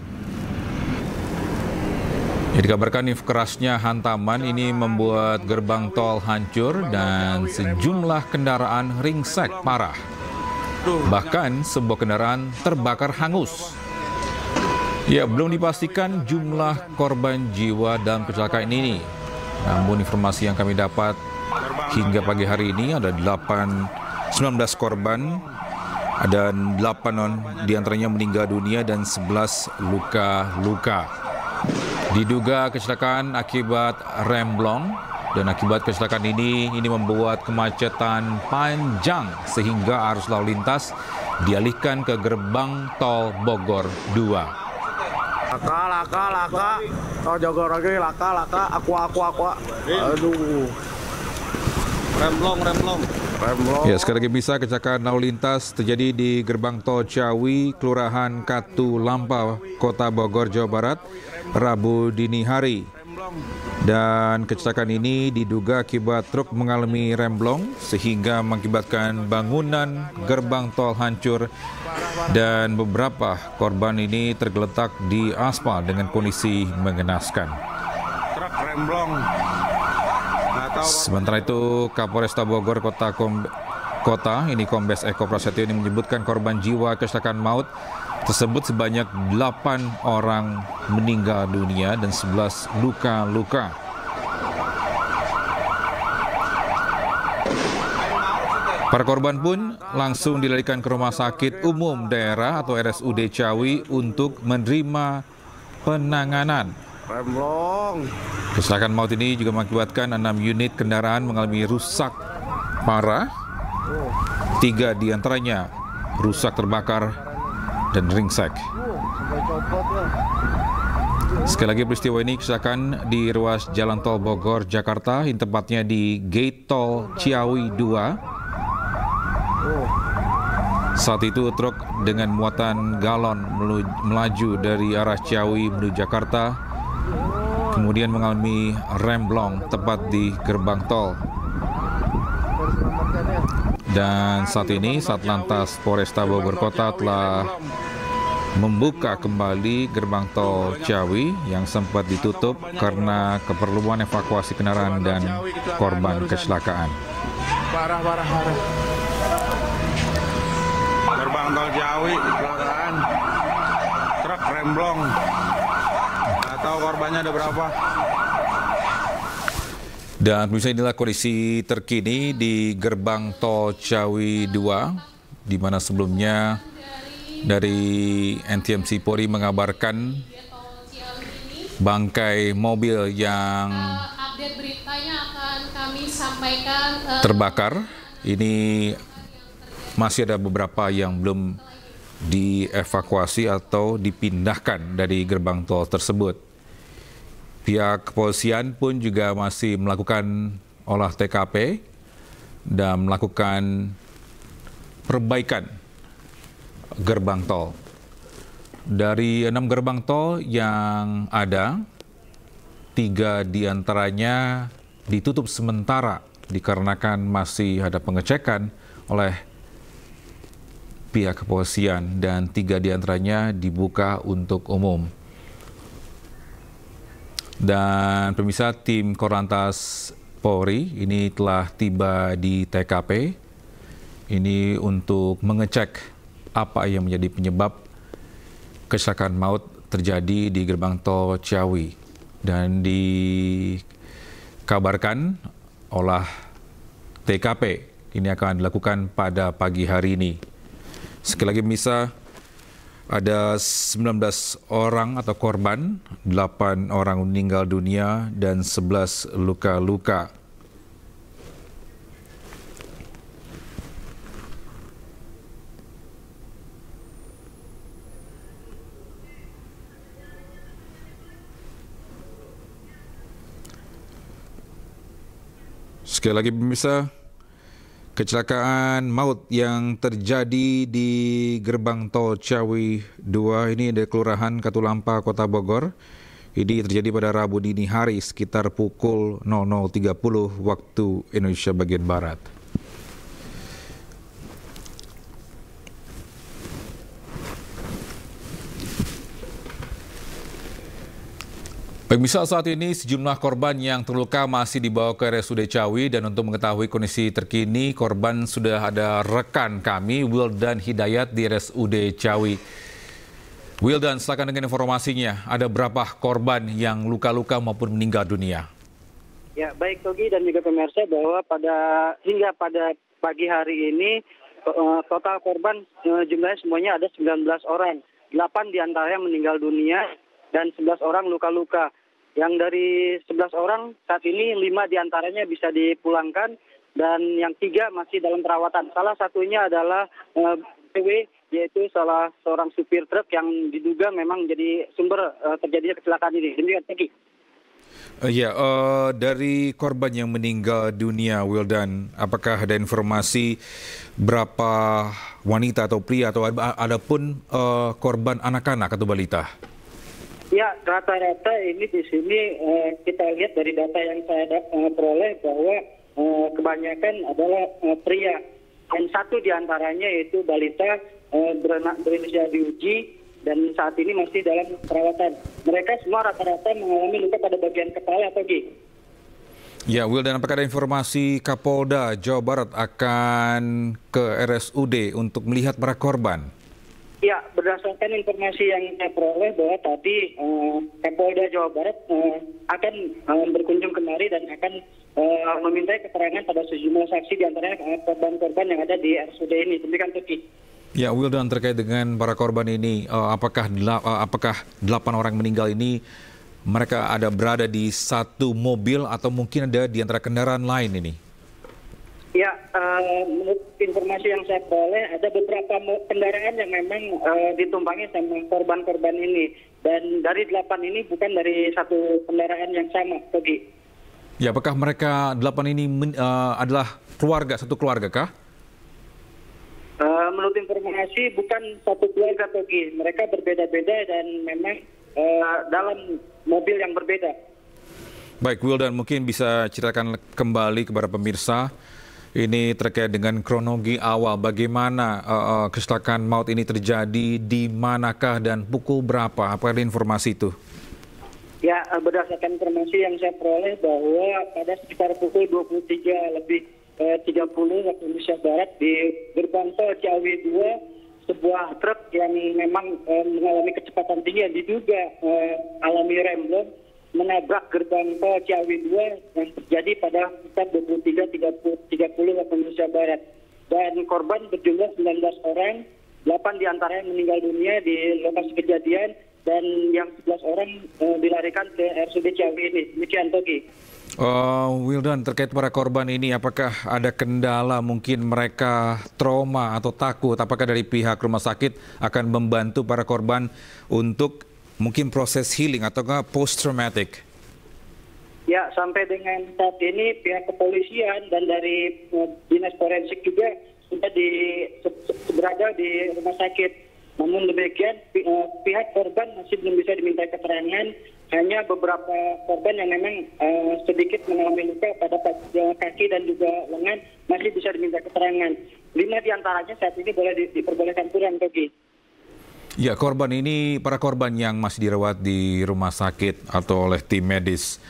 [SPEAKER 1] Ya, dikabarkan kerasnya hantaman ini membuat gerbang tol hancur dan sejumlah kendaraan ringsek parah. Bahkan sebuah kendaraan terbakar hangus. Ya, belum dipastikan jumlah korban jiwa dalam kecelakaan ini. Namun informasi yang kami dapat hingga pagi hari ini ada 19 korban, ada 8 diantaranya meninggal dunia dan 11 luka-luka. Diduga kecelakaan akibat remblong, dan akibat kecelakaan ini membuat kemacetan panjang sehingga arus lalu lintas dialihkan ke Gerbang Tol Bogor 2.
[SPEAKER 14] Laka, tol Jogor lagi, laka, aqua. Aduh. Remblong.
[SPEAKER 1] Ya, sekali lagi bisa kecelakaan lalu lintas terjadi di Gerbang Tol Ciawi, Kelurahan Katu Lampa, Kota Bogor, Jawa Barat, Rabu dini hari. Dan kecelakaan ini diduga akibat truk mengalami remblong sehingga mengakibatkan bangunan gerbang tol hancur dan beberapa korban ini tergeletak di aspal dengan kondisi mengenaskan.
[SPEAKER 9] Truk remblong.
[SPEAKER 1] Sementara itu, Kapolresta Bogor Kota ini Kombes Eko Prasetyo ini menyebutkan korban jiwa kecelakaan maut tersebut sebanyak 8 orang meninggal dunia dan 11 luka-luka. Para korban pun langsung dilarikan ke Rumah Sakit Umum Daerah atau RSUD Ciawi untuk menerima penanganan. Kecelakaan maut ini juga mengakibatkan 6 unit kendaraan mengalami rusak parah. 3 diantaranya rusak terbakar dan ringsek. Sekali lagi peristiwa ini kecelakaan di ruas Jalan Tol Bogor, Jakarta, tepatnya di Gate Tol Ciawi 2. Saat itu truk dengan muatan galon melaju dari arah Ciawi menuju Jakarta, kemudian mengalami remblong tepat di gerbang tol. Dan saat ini Satlantas Polresta Bogor Kota telah membuka kembali gerbang tol Ciawi yang sempat ditutup karena keperluan evakuasi kendaraan dan korban kecelakaan.
[SPEAKER 14] Parah.
[SPEAKER 9] Gerbang tol Ciawi, kecelakaan. Truk remblong. Nggak tahu korbannya ada berapa.
[SPEAKER 1] Dan bisa inilah kondisi terkini di Gerbang Tol Ciawi 2, di mana sebelumnya dari NTMC Polri mengabarkan bangkai mobil yang terbakar. Ini masih ada beberapa yang belum dievakuasi atau dipindahkan dari gerbang tol tersebut. Pihak kepolisian pun juga masih melakukan olah TKP dan melakukan perbaikan gerbang tol. Dari 6 gerbang tol yang ada, 3 diantaranya ditutup sementara dikarenakan masih ada pengecekan oleh pihak kepolisian dan 3 diantaranya dibuka untuk umum. Dan pemirsa, tim Korlantas Polri ini telah tiba di TKP ini untuk mengecek apa yang menjadi penyebab kecelakaan maut terjadi di gerbang tol Ciawi, dan dikabarkan olah TKP ini akan dilakukan pada pagi hari ini. Sekali lagi pemirsa, ada 19 orang atau korban, 8 orang meninggal dunia dan 11 luka-luka. Sekali lagi pemirsa, kecelakaan maut yang terjadi di gerbang tol Ciawi 2 ini di Kelurahan Katulampa, Kota Bogor. Ini terjadi pada Rabu dini hari sekitar pukul 00.30 waktu Indonesia bagian Barat. Pemirsa, saat ini sejumlah korban yang terluka masih dibawa ke RSUD Ciawi, dan untuk mengetahui kondisi terkini korban sudah ada rekan kami Wildan Hidayat di RSUD Ciawi. Wildan, silakan dengan informasinya. Ada berapa korban yang luka-luka maupun meninggal dunia?
[SPEAKER 5] Ya, baik Togi dan juga pemirsa, bahwa hingga pada pagi hari ini total korban jumlahnya semuanya ada 19 orang. 8 diantaranya meninggal dunia dan 11 orang luka-luka. Yang dari 11 orang saat ini 5 diantaranya bisa dipulangkan dan yang 3 masih dalam perawatan. Salah satunya adalah PW, yaitu salah seorang supir truk yang diduga memang jadi sumber terjadinya kecelakaan ini. Demikian, Tegi.
[SPEAKER 1] Dari korban yang meninggal dunia, Wildan, apakah ada informasi berapa wanita atau pria atau ada pun korban anak-anak atau balita?
[SPEAKER 5] Ya, rata-rata ini di sini kita lihat dari data yang saya peroleh bahwa kebanyakan adalah pria. Dan 1 diantaranya yaitu balita berinisial Diuji dan saat ini masih dalam perawatan. Mereka semua rata-rata mengalami luka pada bagian kepala atau gigi.
[SPEAKER 1] Ya, Wildan, apakah ada informasi Kapolda Jawa Barat akan ke RSUD untuk melihat para korban?
[SPEAKER 5] Ya, berdasarkan informasi yang saya peroleh bahwa tadi Kapolda Jawa Barat akan berkunjung kemari dan akan meminta keterangan pada sejumlah saksi diantaranya korban-korban yang ada di RSUD ini. Demikian, Tuki.
[SPEAKER 1] Ya, Wildan, terkait dengan para korban ini, apakah 8 orang meninggal ini mereka ada berada di satu mobil atau mungkin ada di antara kendaraan lain ini?
[SPEAKER 5] Ya, menurut informasi yang saya peroleh ada beberapa kendaraan yang memang ditumpangi sama korban-korban ini. Dan dari 8 ini bukan dari satu kendaraan yang sama, Togi.
[SPEAKER 1] Ya, apakah mereka 8 ini adalah satu keluarga kah?
[SPEAKER 5] Menurut informasi bukan satu keluarga, Togi. Mereka berbeda-beda dan memang dalam mobil yang berbeda.
[SPEAKER 1] Baik, Wildan, mungkin bisa ceritakan kembali kepada pemirsa ini terkait dengan kronologi awal bagaimana kecelakaan maut ini terjadi, di manakah dan pukul berapa? Apa ada informasi itu?
[SPEAKER 5] Ya, berdasarkan informasi yang saya peroleh bahwa pada sekitar pukul 23.30 waktu Indonesia Barat di gerbang tol Ciawi 2, sebuah truk yang memang mengalami kecepatan tinggi yang diduga alami remblong menabrak gerbang tol Ciawi 2 yang terjadi pada sekitar 23.30 waktu Indonesia Barat. Dan korban berjumlah 19 orang, 8 diantaranya meninggal dunia di lokasi kejadian dan yang 11 orang dilarikan ke RSUD Ciawi ini. Demikian, Togi.
[SPEAKER 1] Wildan, terkait para korban ini, apakah ada kendala, mungkin mereka trauma atau takut? Apakah dari pihak rumah sakit akan membantu para korban untuk mungkin proses healing atau post-traumatic?
[SPEAKER 5] Ya, sampai dengan saat ini pihak kepolisian dan dari dinas forensik juga sudah berada di rumah sakit. Namun demikian pihak korban masih belum bisa diminta keterangan. Hanya beberapa korban yang memang sedikit mengalami luka pada kaki dan juga lengan masih bisa diminta keterangan. 5 diantaranya saat ini boleh diperbolehkan pulang, Togi.
[SPEAKER 1] Ya, para korban yang masih dirawat di rumah sakit atau oleh tim medis,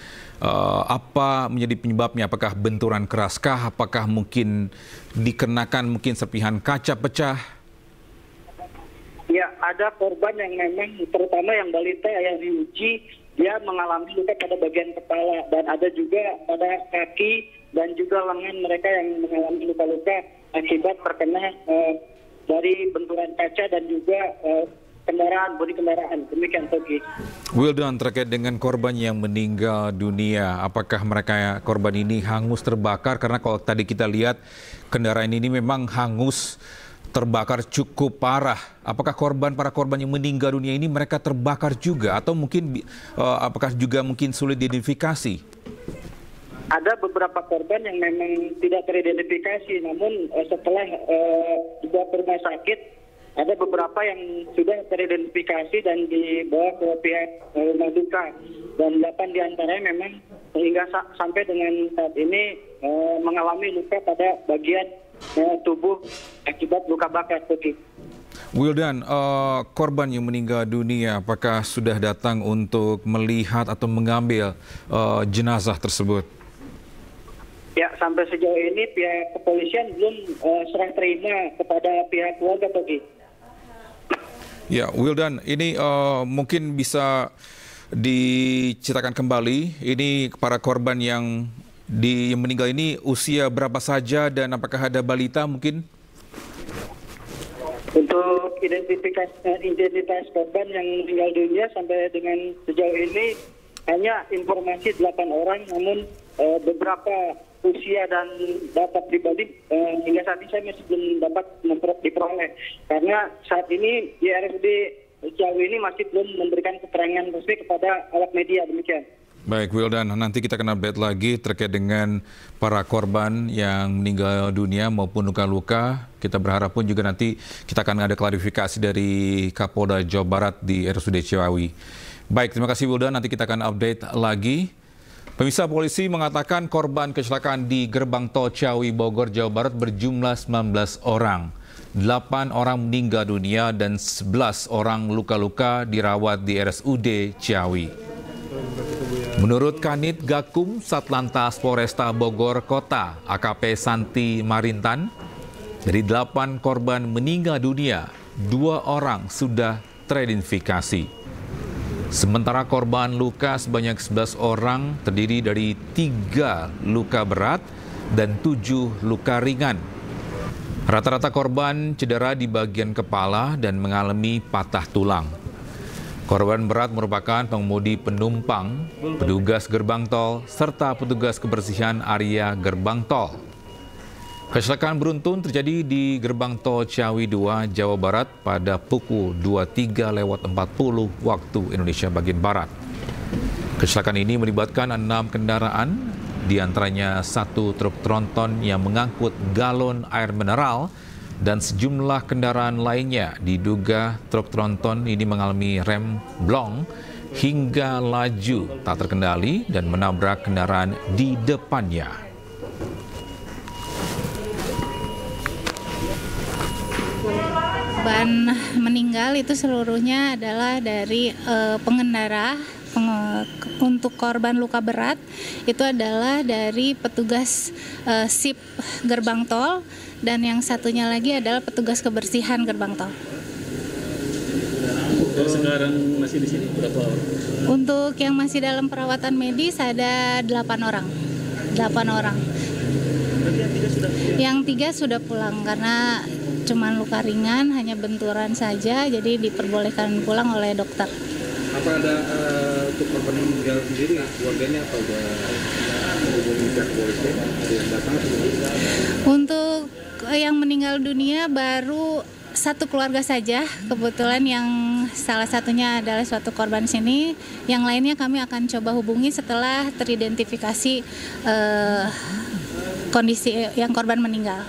[SPEAKER 1] apa menjadi penyebabnya? Apakah benturan keraskah? Apakah mungkin dikenakan serpihan kaca pecah?
[SPEAKER 5] Ya, ada korban yang memang terutama yang balita yang diuji, dia mengalami luka pada bagian kepala dan ada juga pada kaki dan juga lengan mereka yang mengalami luka-luka akibat terkena dari benturan kaca dan juga bodi kendaraan. Demikian, Togi.
[SPEAKER 1] Wildan, terkait dengan korban yang meninggal dunia, apakah korban ini hangus terbakar? Karena kalau tadi kita lihat kendaraan ini memang hangus terbakar cukup parah. Apakah para korban yang meninggal dunia ini mereka terbakar juga atau mungkin apakah juga mungkin sulit diidentifikasi?
[SPEAKER 5] Ada beberapa korban yang memang tidak teridentifikasi, namun setelah dibawa ke rumah sakit, ada beberapa yang sudah teridentifikasi dan dibawa ke pihak rumah duka. Dan 8 diantaranya memang hingga sampai dengan saat ini mengalami luka pada bagian tubuh akibat luka bakar.
[SPEAKER 1] Wildan, korban yang meninggal dunia, apakah sudah datang untuk melihat atau mengambil jenazah tersebut?
[SPEAKER 5] Ya, sampai sejauh ini pihak kepolisian belum serah terima kepada pihak keluarga, Togi.
[SPEAKER 1] Ya, Wildan, ini mungkin bisa diceritakan kembali, ini para korban yang meninggal ini usia berapa saja dan apakah ada balita mungkin?
[SPEAKER 5] Untuk identitas korban yang meninggal dunia sampai dengan sejauh ini hanya informasi 8 orang, namun beberapa usia dan data pribadi hingga saat ini saya masih belum dapat diperoleh. Karena saat ini di RSUD Ciawi ini masih belum memberikan keterangan resmi kepada awak media, demikian.
[SPEAKER 1] Baik, Wildan, nanti kita akan update lagi terkait dengan para korban yang meninggal dunia maupun luka-luka. Kita berharap pun juga nanti kita akan ada klarifikasi dari Kapolda Jawa Barat di RSUD Ciawi. Baik, terima kasih Wildan, nanti kita akan update lagi. Pemirsa, polisi mengatakan korban kecelakaan di gerbang tol Ciawi Bogor, Jawa Barat berjumlah 19 orang. 8 orang meninggal dunia dan 11 orang luka-luka dirawat di RSUD Ciawi. Menurut Kanit Gakum Satlantas Polresta Bogor Kota AKP Santi Marintan, dari 8 korban meninggal dunia, 2 orang sudah teridentifikasi. Sementara korban luka sebanyak 11 orang terdiri dari 3 luka berat dan 7 luka ringan. Rata-rata korban cedera di bagian kepala dan mengalami patah tulang. Korban berat merupakan pengemudi penumpang, petugas gerbang tol, serta petugas kebersihan area gerbang tol. Kecelakaan beruntun terjadi di gerbang tol Ciawi 2, Jawa Barat pada pukul 23:40 waktu Indonesia bagian Barat. Kecelakaan ini melibatkan 6 kendaraan, diantaranya 1 truk tronton yang mengangkut galon air mineral, dan sejumlah kendaraan lainnya. Diduga truk tronton ini mengalami rem blong hingga laju tak terkendali dan menabrak kendaraan di depannya.
[SPEAKER 6] Korban meninggal itu seluruhnya adalah dari pengendara. Untuk korban luka berat itu adalah dari petugas SIP gerbang tol, dan yang satunya lagi adalah petugas kebersihan gerbang tol.
[SPEAKER 7] Sekarang masih di sini berapa orang?
[SPEAKER 6] Untuk yang masih dalam perawatan medis ada 8 orang. 8 orang. Yang 3 sudah pulang karena cuma luka ringan, hanya benturan saja, jadi diperbolehkan pulang oleh dokter.
[SPEAKER 7] Apa ada untuk korban yang meninggal sendiri, keluarganya atau udah menghubungi pihak kepolisian yang datang?
[SPEAKER 6] Untuk yang meninggal dunia baru 1 keluarga saja, kebetulan yang salah satunya adalah suatu korban sini. Yang lainnya kami akan coba hubungi setelah teridentifikasi kondisi yang korban meninggal.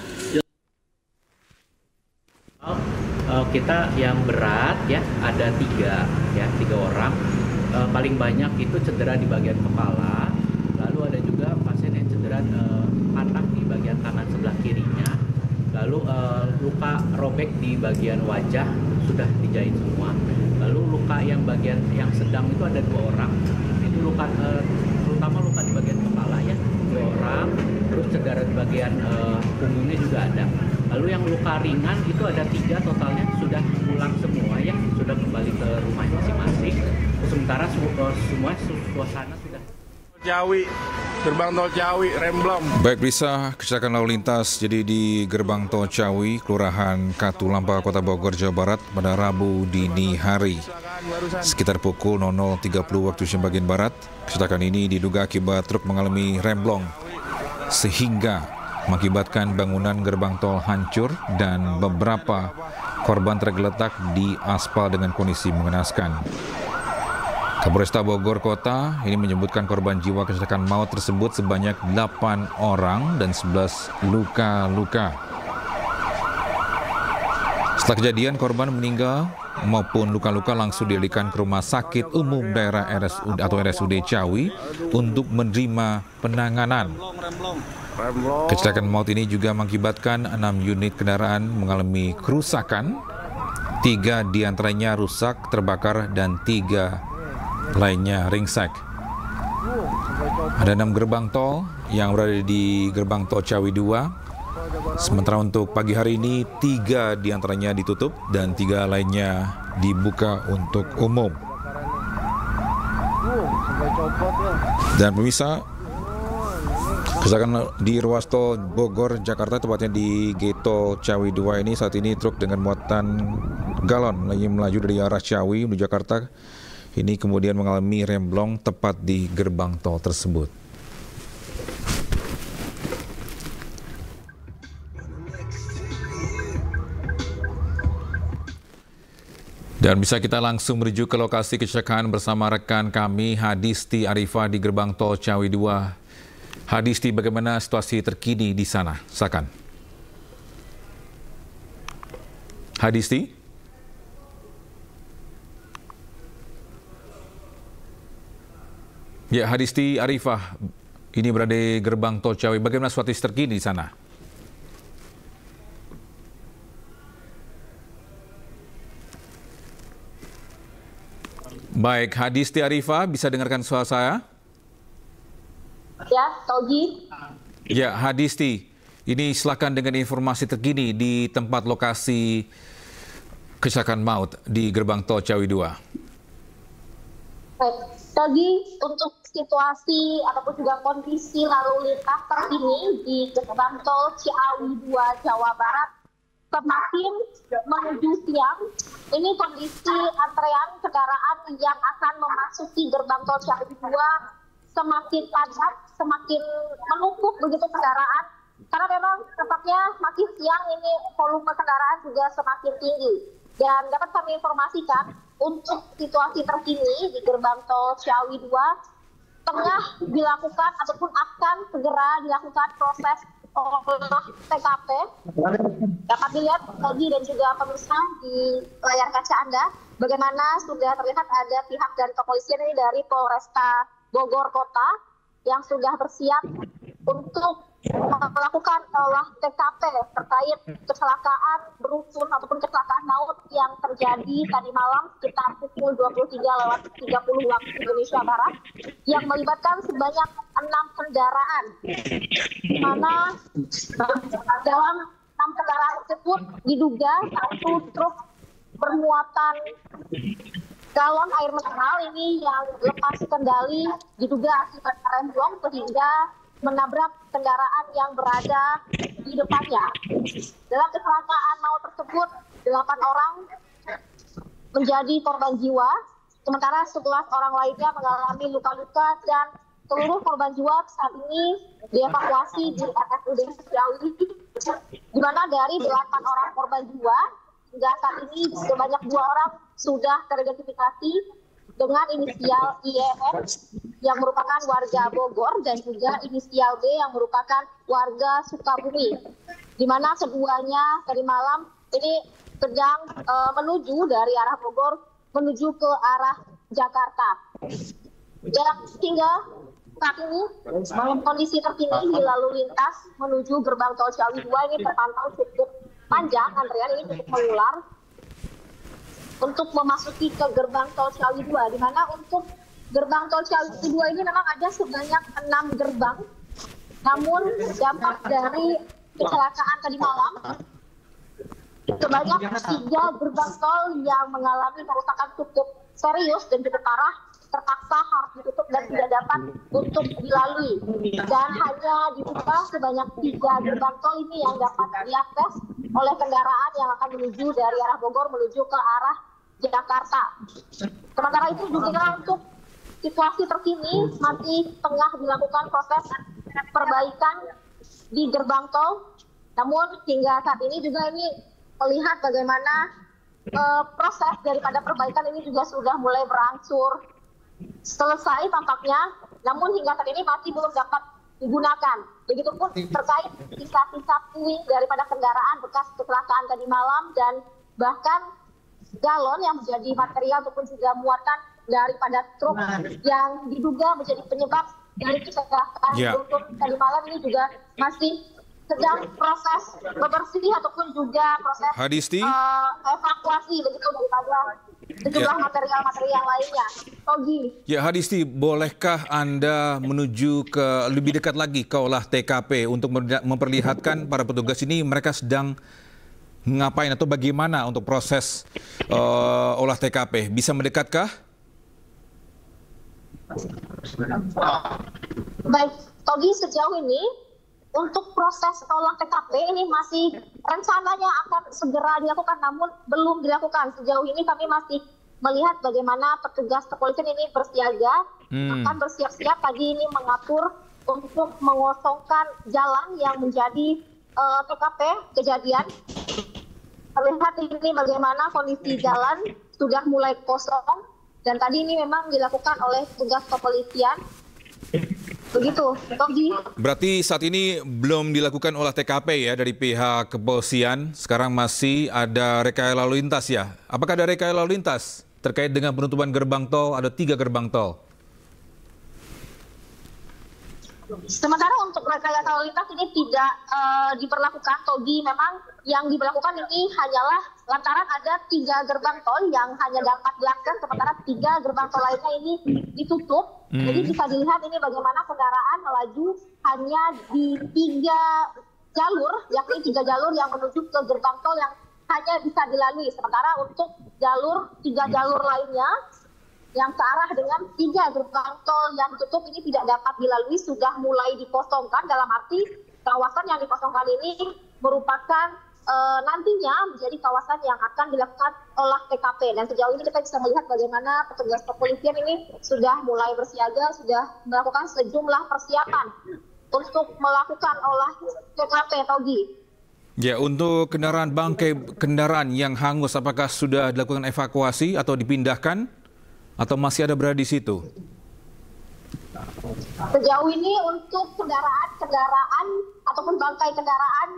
[SPEAKER 8] kita yang berat ya ada tiga orang. Paling banyak itu cedera di bagian kepala. Lalu ada juga pasien yang cedera patah di bagian kanan sebelah kirinya. Lalu luka robek di bagian wajah sudah dijahit semua. Lalu luka yang bagian yang sedang itu ada 2 orang. Itu luka terutama luka di bagian kepala ya 2 orang. Terus cedera di bagian punggungnya juga ada. Lalu yang luka ringan itu ada 3 totalnya, sudah pulang semua ya, sudah kembali ke rumah masing-masing. Sementara semua suasana sudah.
[SPEAKER 14] Ciawi, gerbang tol Ciawi, Remblong.
[SPEAKER 1] Baik, bisa kecelakaan lalu lintas jadi di gerbang tol Ciawi, Kelurahan Katulampa, Kota Bogor, Jawa Barat pada Rabu dini hari. Sekitar pukul 00.30 waktu Indonesia bagian Barat, kecelakaan ini diduga akibat truk mengalami remblong sehingga mengakibatkan bangunan gerbang tol hancur dan beberapa korban tergeletak di aspal dengan kondisi mengenaskan. Kapolresta Bogor Kota ini menyebutkan korban jiwa kecelakaan maut tersebut sebanyak 8 orang dan 11 luka-luka. Setelah kejadian, korban meninggal maupun luka-luka langsung dialihkan ke Rumah Sakit Umum Daerah RSUD atau RSUD Ciawi untuk menerima penanganan. Kecelakaan maut ini juga mengakibatkan 6 unit kendaraan mengalami kerusakan, 3 diantaranya rusak, terbakar, dan 3 lainnya ringsek. Ada 6 gerbang tol yang berada di gerbang tol Ciawi 2. Sementara untuk pagi hari ini 3 diantaranya ditutup dan 3 lainnya dibuka untuk umum. Dan pemirsa, kecelakaan di ruas tol Bogor, Jakarta, tepatnya di Geto Ciawi 2 ini saat ini truk dengan muatan galon lagi melaju dari arah Ciawi menuju Jakarta. Ini kemudian mengalami remblong tepat di gerbang tol tersebut. Dan bisa kita langsung menuju ke lokasi kecelakaan bersama rekan kami Hadisti Arifah di gerbang tol Ciawi 2. Hadisti, bagaimana situasi terkini di sana? Silakan. Hadisti? Ya, Hadisti Arifah, ini berada di gerbang tol Ciawi. Bagaimana situasi terkini di sana? Baik, Hadisti Arifah, bisa dengarkan suara saya?
[SPEAKER 12] Ya, Togi.
[SPEAKER 1] Ya, Hadisti, ini silakan dengan informasi terkini di tempat lokasi kecelakaan maut di gerbang tol Ciawi 2.
[SPEAKER 12] Baik, Togi, untuk situasi ataupun juga kondisi lalu lintas terkini di gerbang tol Ciawi 2 Jawa Barat semakin menuju siang. Ini kondisi antrean kendaraan yang akan memasuki gerbang tol Ciawi 2 semakin padat, semakin menumpuk begitu kendaraan. Karena memang tepatnya masih siang ini volume kendaraan juga semakin tinggi. Dan dapat kami informasikan untuk situasi terkini di gerbang tol Ciawi 2 tengah dilakukan ataupun akan segera dilakukan proses olah TKP. Dapat dilihat tadi dan juga pemirsa di layar kaca Anda bagaimana sudah terlihat ada pihak dari kepolisian ini dari Polresta Bogor Kota yang sudah bersiap untuk melakukan olah TKP terkait kecelakaan beruntun ataupun kecelakaan maut yang terjadi tadi malam sekitar pukul 23:30 waktu Indonesia Barat yang melibatkan sebanyak 6 kendaraan, di mana dalam 6 kendaraan tersebut diduga 1 truk bermuatan galon air mineral ini yang lepas kendali diduga akibat remblong sehingga menabrak kendaraan yang berada di depannya. Dalam kecelakaan maut tersebut, 8 orang menjadi korban jiwa, sementara 11 orang lainnya mengalami luka-luka dan seluruh korban jiwa saat ini dievakuasi di RSUD Ciawi, di mana dari 8 orang korban jiwa, hingga saat ini sebanyak 2 orang sudah teridentifikasi dengan inisial IEN yang merupakan warga Bogor dan juga inisial B yang merupakan warga Sukabumi, di mana keduanya tadi malam ini sedang menuju dari arah Bogor menuju ke arah Jakarta. Dan hingga saat ini kondisi terkini di lalu lintas menuju gerbang tol Ciawi 2 ini terpantau cukup panjang, antrian ini cukup mengular untuk memasuki ke gerbang tol Ciawi 2, di mana untuk gerbang tol Ciawi 2 ini memang ada sebanyak 6 gerbang. Namun dampak dari kecelakaan tadi malam sebanyak 3 gerbang tol yang mengalami kerusakan cukup serius dan cukup parah terpaksa harus ditutup dan tidak dapat untuk dilalui. Dan hanya dibuka sebanyak 3 gerbang tol ini yang dapat diakses oleh kendaraan yang akan menuju dari arah Bogor menuju ke arah Jakarta. Sementara itu juga untuk situasi terkini masih tengah dilakukan proses perbaikan di gerbang tol. Namun hingga saat ini juga ini melihat bagaimana proses daripada perbaikan ini juga sudah mulai berangsur selesai tampaknya, namun hingga saat ini masih belum dapat digunakan. Begitupun terkait sisa-sisa puing daripada kendaraan bekas kecelakaan tadi malam dan bahkan galon yang menjadi material ataupun juga muatan daripada truk yang diduga menjadi penyebab dari kecelakaan beruntun tadi malam ini juga masih sedang proses bebersih ataupun juga proses evakuasi begitu daripada sejumlah material-material lainnya. Togi.
[SPEAKER 1] Ya, Hadisti, bolehkah Anda menuju ke lebih dekat lagi ke olah TKP untuk memperlihatkan para petugas ini mereka sedang ngapain atau bagaimana untuk proses olah TKP? Bisa mendekatkah?
[SPEAKER 12] Baik, Togi, sejauh ini untuk proses olah TKP ini masih rencananya akan segera dilakukan, namun belum dilakukan. Sejauh ini kami masih melihat bagaimana petugas kepolisian ini bersiaga, akan bersiap-siap tadi ini mengatur untuk mengosongkan jalan yang menjadi TKP kejadian. Terlihat ini bagaimana kondisi jalan sudah mulai kosong dan tadi ini memang dilakukan oleh petugas kepolisian. Begitu, Togi.
[SPEAKER 1] Berarti saat ini belum dilakukan olah TKP ya dari pihak kepolisian. Sekarang masih ada rekayasa lalu lintas ya. Apakah ada rekayasa lalu lintas terkait dengan penutupan gerbang tol? Ada 3 gerbang tol.
[SPEAKER 12] Sementara untuk rekayasa lalu lintas ini tidak diberlakukan, Togi. Memang yang diberlakukan ini hanyalah lantaran ada 3 gerbang tol yang hanya dapat diakses, sementara 3 gerbang tol lainnya ini ditutup. Jadi bisa dilihat ini bagaimana kendaraan melaju hanya di 3 jalur, yakni 3 jalur yang menuju ke gerbang tol yang hanya bisa dilalui. Sementara untuk 3 jalur lainnya yang searah dengan 3 gerbang tol yang tutup ini tidak dapat dilalui, sudah mulai dikosongkan. Dalam arti kawasan yang dikosongkan ini merupakan nantinya menjadi kawasan yang akan dilakukan olah TKP. Dan sejauh ini kita bisa melihat bagaimana petugas kepolisian ini sudah mulai bersiaga, sudah melakukan sejumlah persiapan untuk melakukan olah TKP, Togi.
[SPEAKER 1] Ya, untuk kendaraan bangkai kendaraan yang hangus, apakah sudah dilakukan evakuasi atau dipindahkan atau masih ada berada di situ?
[SPEAKER 12] Sejauh ini untuk kendaraan ataupun bangkai kendaraan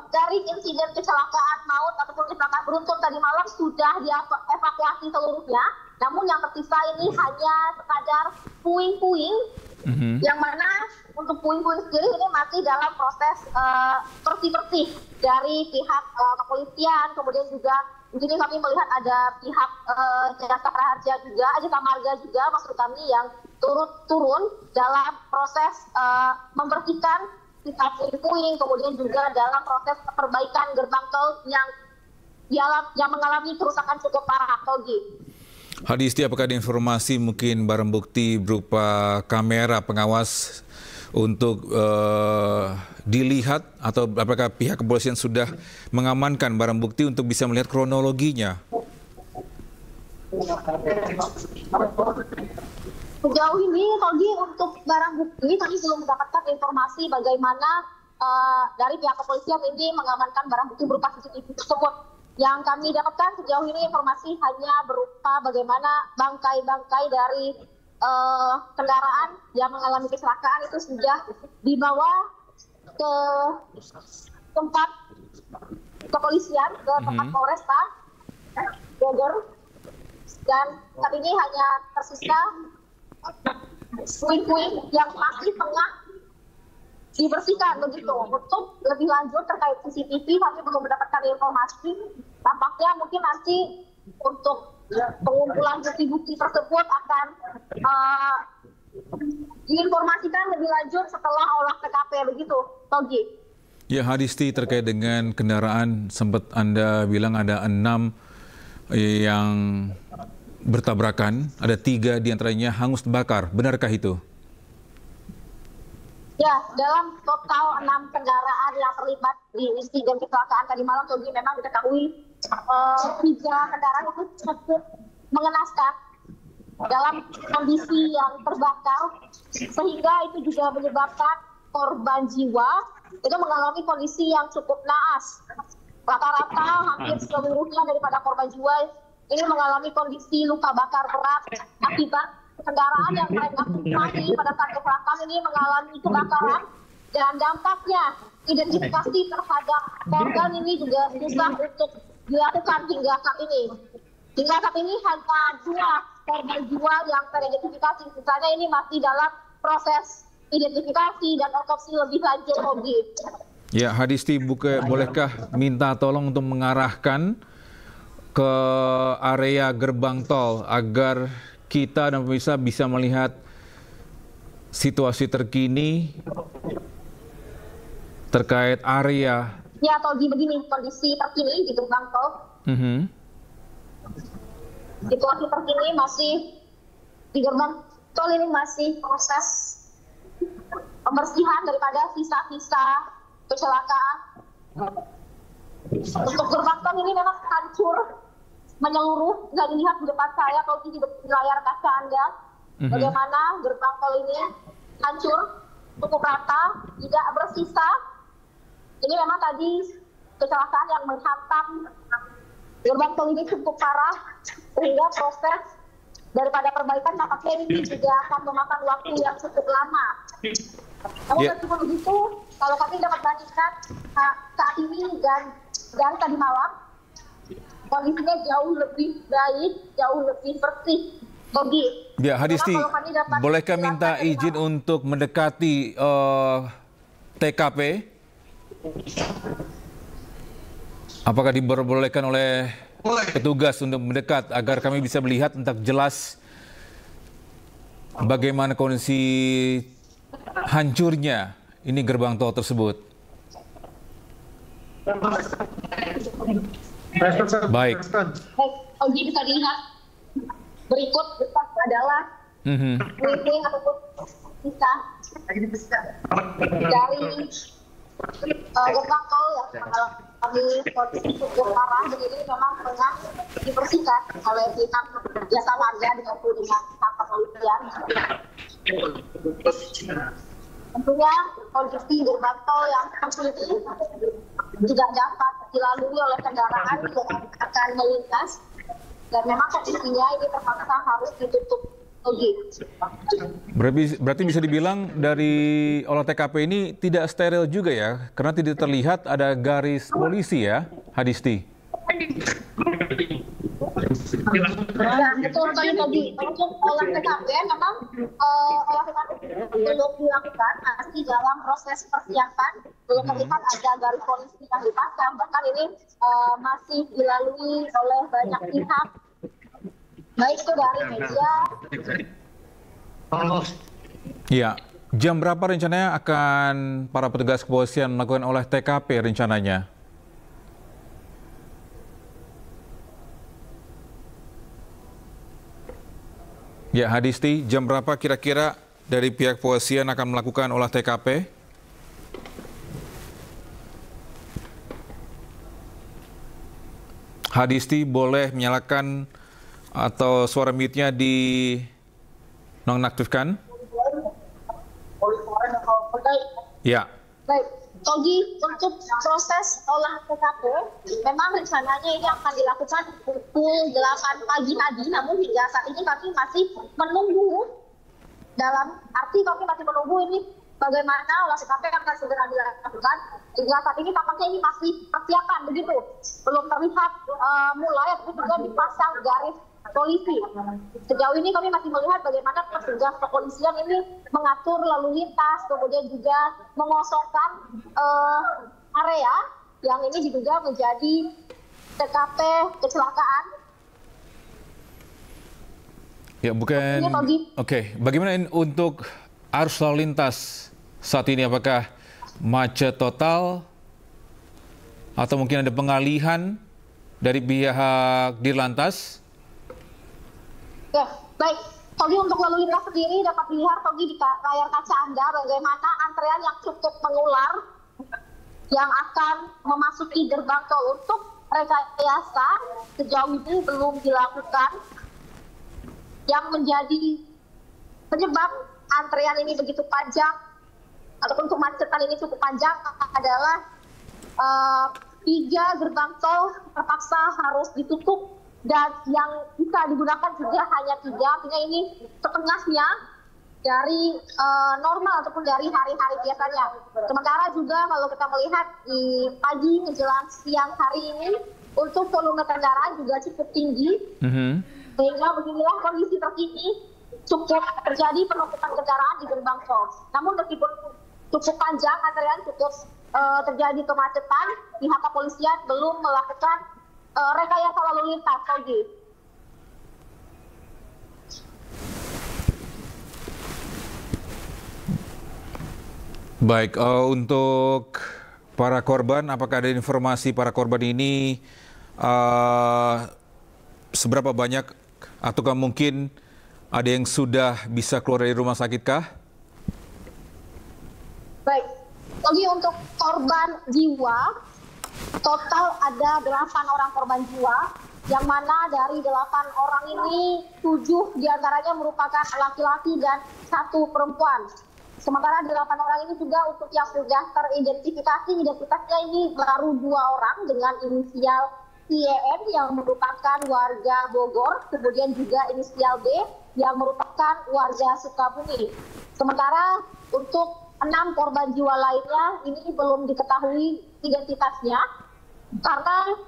[SPEAKER 12] dari insiden kecelakaan maut ataupun kecelakaan beruntun tadi malam sudah dievakuasi seluruhnya. Namun yang tersisa ini hanya sekadar puing-puing, yang mana untuk puing-puing sendiri ini masih dalam proses bersih-bersih dari pihak kepolisian. Kemudian juga di sini kami melihat ada pihak Jasa Raharja juga, Jasa Marga juga maksud kami yang turun dalam proses membersihkan sisa puing-puing, kemudian juga dalam proses perbaikan gerbang tol yang mengalami kerusakan cukup parah, Togi.
[SPEAKER 1] Hadisti, apakah ada informasi mungkin barang bukti berupa kamera pengawas untuk dilihat atau apakah pihak kepolisian sudah mengamankan barang bukti untuk bisa melihat kronologinya?
[SPEAKER 12] Sejauh ini, Togi, untuk barang bukti kami belum mendapatkan informasi bagaimana dari pihak kepolisian ini mengamankan barang bukti berupa CCTV tersebut. Yang kami dapatkan sejauh ini informasi hanya berupa bagaimana bangkai-bangkai dari kendaraan yang mengalami kecelakaan itu sudah dibawa ke tempat kepolisian ke tempat Polresta Bogor, dan saat ini hanya tersisa puing-puing yang masih tengah dibersihkan begitu. Untuk lebih lanjut terkait CCTV kami belum mendapatkan informasi. Tampaknya mungkin nanti untuk pengumpulan bukti-bukti tersebut akan diinformasikan lebih lanjut setelah olah TKP begitu, Togi.
[SPEAKER 1] Ya, Hadisti, terkait dengan kendaraan, sempat Anda bilang ada 6 yang bertabrakan, ada 3 diantaranya hangus terbakar. Benarkah itu?
[SPEAKER 12] Ya, dalam total 6 kendaraan yang terlibat di insiden kecelakaan tadi malam, Togi, memang diketahui 3 kendaraan itu cukup mengenaskan dalam kondisi yang terbakar, sehingga itu juga menyebabkan korban jiwa itu mengalami kondisi yang cukup naas. Rata-rata hampir seluruhnya daripada korban jiwa ini mengalami kondisi luka bakar berat akibat kendaraan yang mereka tumpangi pada saat kecelakaan ini mengalami kebakaran, dan dampaknya identifikasi terhadap korban ini juga susah untuk dilakukan hingga saat ini. Hingga saat ini hanya 2 korban jiwa yang teridentifikasi, sisanya ini masih dalam proses identifikasi dan otopsi lebih lanjut, Hobi.
[SPEAKER 1] Ya, Hadisti, bolehkah minta tolong untuk mengarahkan ke area gerbang tol agar kita dan pemirsa bisa melihat situasi terkini terkait area.
[SPEAKER 12] Ya, Togi, begini kondisi terkini di gerbang tol. Situasi terkini masih di gerbang tol ini masih proses pembersihan daripada sisa-sisa kecelakaan. Untuk gerbang tol ini memang hancur menyeluruh, bisa dilihat di depan saya kalau di layar kaca Anda bagaimana gerbang tol ini hancur cukup rata, tidak bersisa. Ini memang tadi kecelakaan yang menghantam gerbang tol ini cukup parah, sehingga proses daripada perbaikan tampaknya ini juga akan memakan waktu yang cukup lama. Namun meskipun begitu, kalau kami dapat bandingkan saat ini dan tadi malam, kondisinya jauh lebih baik, jauh lebih bersih. Togi.
[SPEAKER 1] Ya, Hadisti, bolehkah minta izin untuk mendekati TKP? Apakah diperbolehkan oleh petugas untuk mendekat agar kami bisa melihat untuk jelas bagaimana kondisi hancurnya ini gerbang tol tersebut? Baik.
[SPEAKER 12] Togi, bisa dilihat berikut adalah puing ataupun sisa dari gerbang tol yang kami kondisi cukup parah, jadi memang tengah dibersihkan oleh pihak jasa marga dengan pihak kepolisian. Tentunya kondisi gerbang tol yang seperti ini tidak dapat dilalui oleh kendaraan yang akan melintas, dan memang kondisinya ini terpaksa harus ditutup.
[SPEAKER 1] Berarti bisa dibilang dari olah TKP ini tidak steril juga ya, karena tidak terlihat ada garis polisi ya, Hadisti?
[SPEAKER 12] Ya, betul sekali tadi. Untuk olah TKP memang olah TKP belum dilakukan, masih dalam proses persiapan. Belum terlihat ada garis polisi yang dipasang, bahkan ini masih dilalui oleh banyak pihak, baik itu dari media.
[SPEAKER 1] Ya, jam berapa rencananya akan para petugas kepolisian melakukan olah TKP rencananya? Ya, Hadisti, jam berapa kira-kira dari pihak kepolisian akan melakukan olah TKP? Hadisti, boleh menyalakan atau suara mute-nya di nonaktifkan? Ya.
[SPEAKER 12] Baik, Togi, untuk proses olah TKP, memang rencananya ini akan dilakukan pukul 8 pagi tadi, namun hingga saat ini kami masih menunggu, dalam arti kami masih menunggu ini bagaimana olah TKP akan segera dilakukan. Hingga saat ini tampaknya ini masih persiapan begitu, belum terlihat mulai ataupun juga dipasang garis polisi. Sejauh ini kami masih melihat bagaimana petugas kepolisian ini mengatur lalu lintas, kemudian juga mengosongkan area yang ini diduga menjadi TKP kecelakaan.
[SPEAKER 1] Ya, bukan. Oke, bagaimana untuk arus lalu lintas saat ini? Apakah macet total atau mungkin ada pengalihan dari pihak Dirlantas?
[SPEAKER 12] Ya, baik. Togi, untuk lalu lintas sendiri dapat dilihat Togi di layar kaca Anda bagaimana antrean yang cukup mengular yang akan memasuki gerbang tol. Untuk rekayasa sejauh ini belum dilakukan. Yang menjadi penyebab antrean ini begitu panjang ataupun kemacetan ini cukup panjang adalah 3 gerbang tol terpaksa harus ditutup dan yang bisa digunakan juga hanya 3, artinya ini setengahnya dari normal ataupun dari hari-hari biasanya. Sementara juga kalau kita melihat di pagi menjelang siang hari ini untuk volume kendaraan juga cukup tinggi. Sehingga beginilah kondisi terkini, cukup terjadi penumpukan kendaraan di gerbang tol. Namun meskipun cukup panjang antrean, cukup terjadi kemacetan, pihak kepolisian belum melakukan rekayasa lalu lintas lagi.
[SPEAKER 1] Baik, untuk para korban, apakah ada informasi para korban ini seberapa banyak? Ataukah mungkin ada yang sudah bisa keluar dari rumah sakit kah?
[SPEAKER 12] Baik, jadi untuk korban jiwa, total ada 8 orang korban jiwa, yang mana dari 8 orang ini 7 diantaranya merupakan laki-laki dan 1 perempuan. Sementara 8 orang ini juga untuk yang sudah teridentifikasi, identitasnya ini baru 2 orang dengan inisial IEN yang merupakan warga Bogor, kemudian juga inisial B yang merupakan warga Sukabumi. Sementara untuk 6 korban jiwa lainnya ini belum diketahui identitasnya karena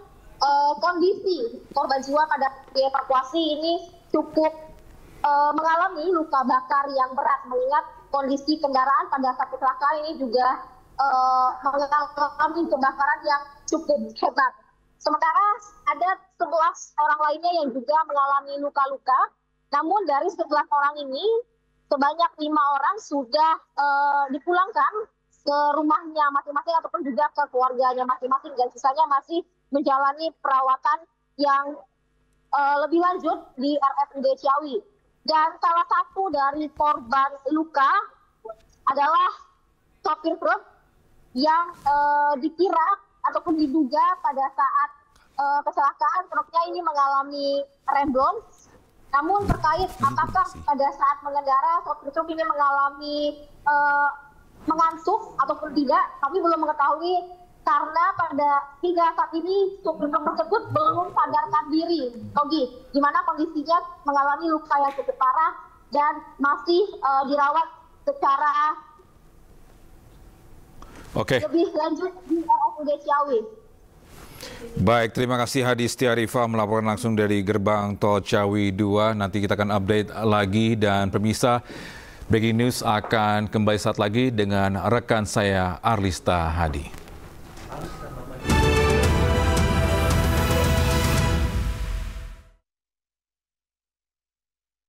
[SPEAKER 12] kondisi korban jiwa pada dievakuasi ini cukup mengalami luka bakar yang berat, mengingat kondisi kendaraan pada saat kecelakaan ini juga mengalami kebakaran yang cukup hebat. Sementara ada 11 orang lainnya yang juga mengalami luka-luka, namun dari 11 orang ini sebanyak 5 orang sudah dipulangkan ke rumahnya masing-masing ataupun juga ke keluarganya masing-masing, dan sisanya masih menjalani perawatan yang lebih lanjut di RSUD Ciawi. Dan salah satu dari korban luka adalah sopir truk yang dikira ataupun diduga pada saat kecelakaan truknya ini mengalami remblong. Namun terkait apakah pada saat mengendara sopir truk ini mengalami mengantuk ataupun tidak, kami belum mengetahui karena hingga saat ini sopir truk tersebut belum sadarkan diri, Togi, di mana kondisinya mengalami luka yang cukup parah dan masih dirawat secara lebih lanjut di RSUD Ciawi.
[SPEAKER 1] Baik, terima kasih Hadi Setiarifa melaporkan langsung dari gerbang tol Ciawi 2. Nanti kita akan update lagi, dan pemirsa, Breaking News akan kembali saat lagi dengan rekan saya Arlista Hadi.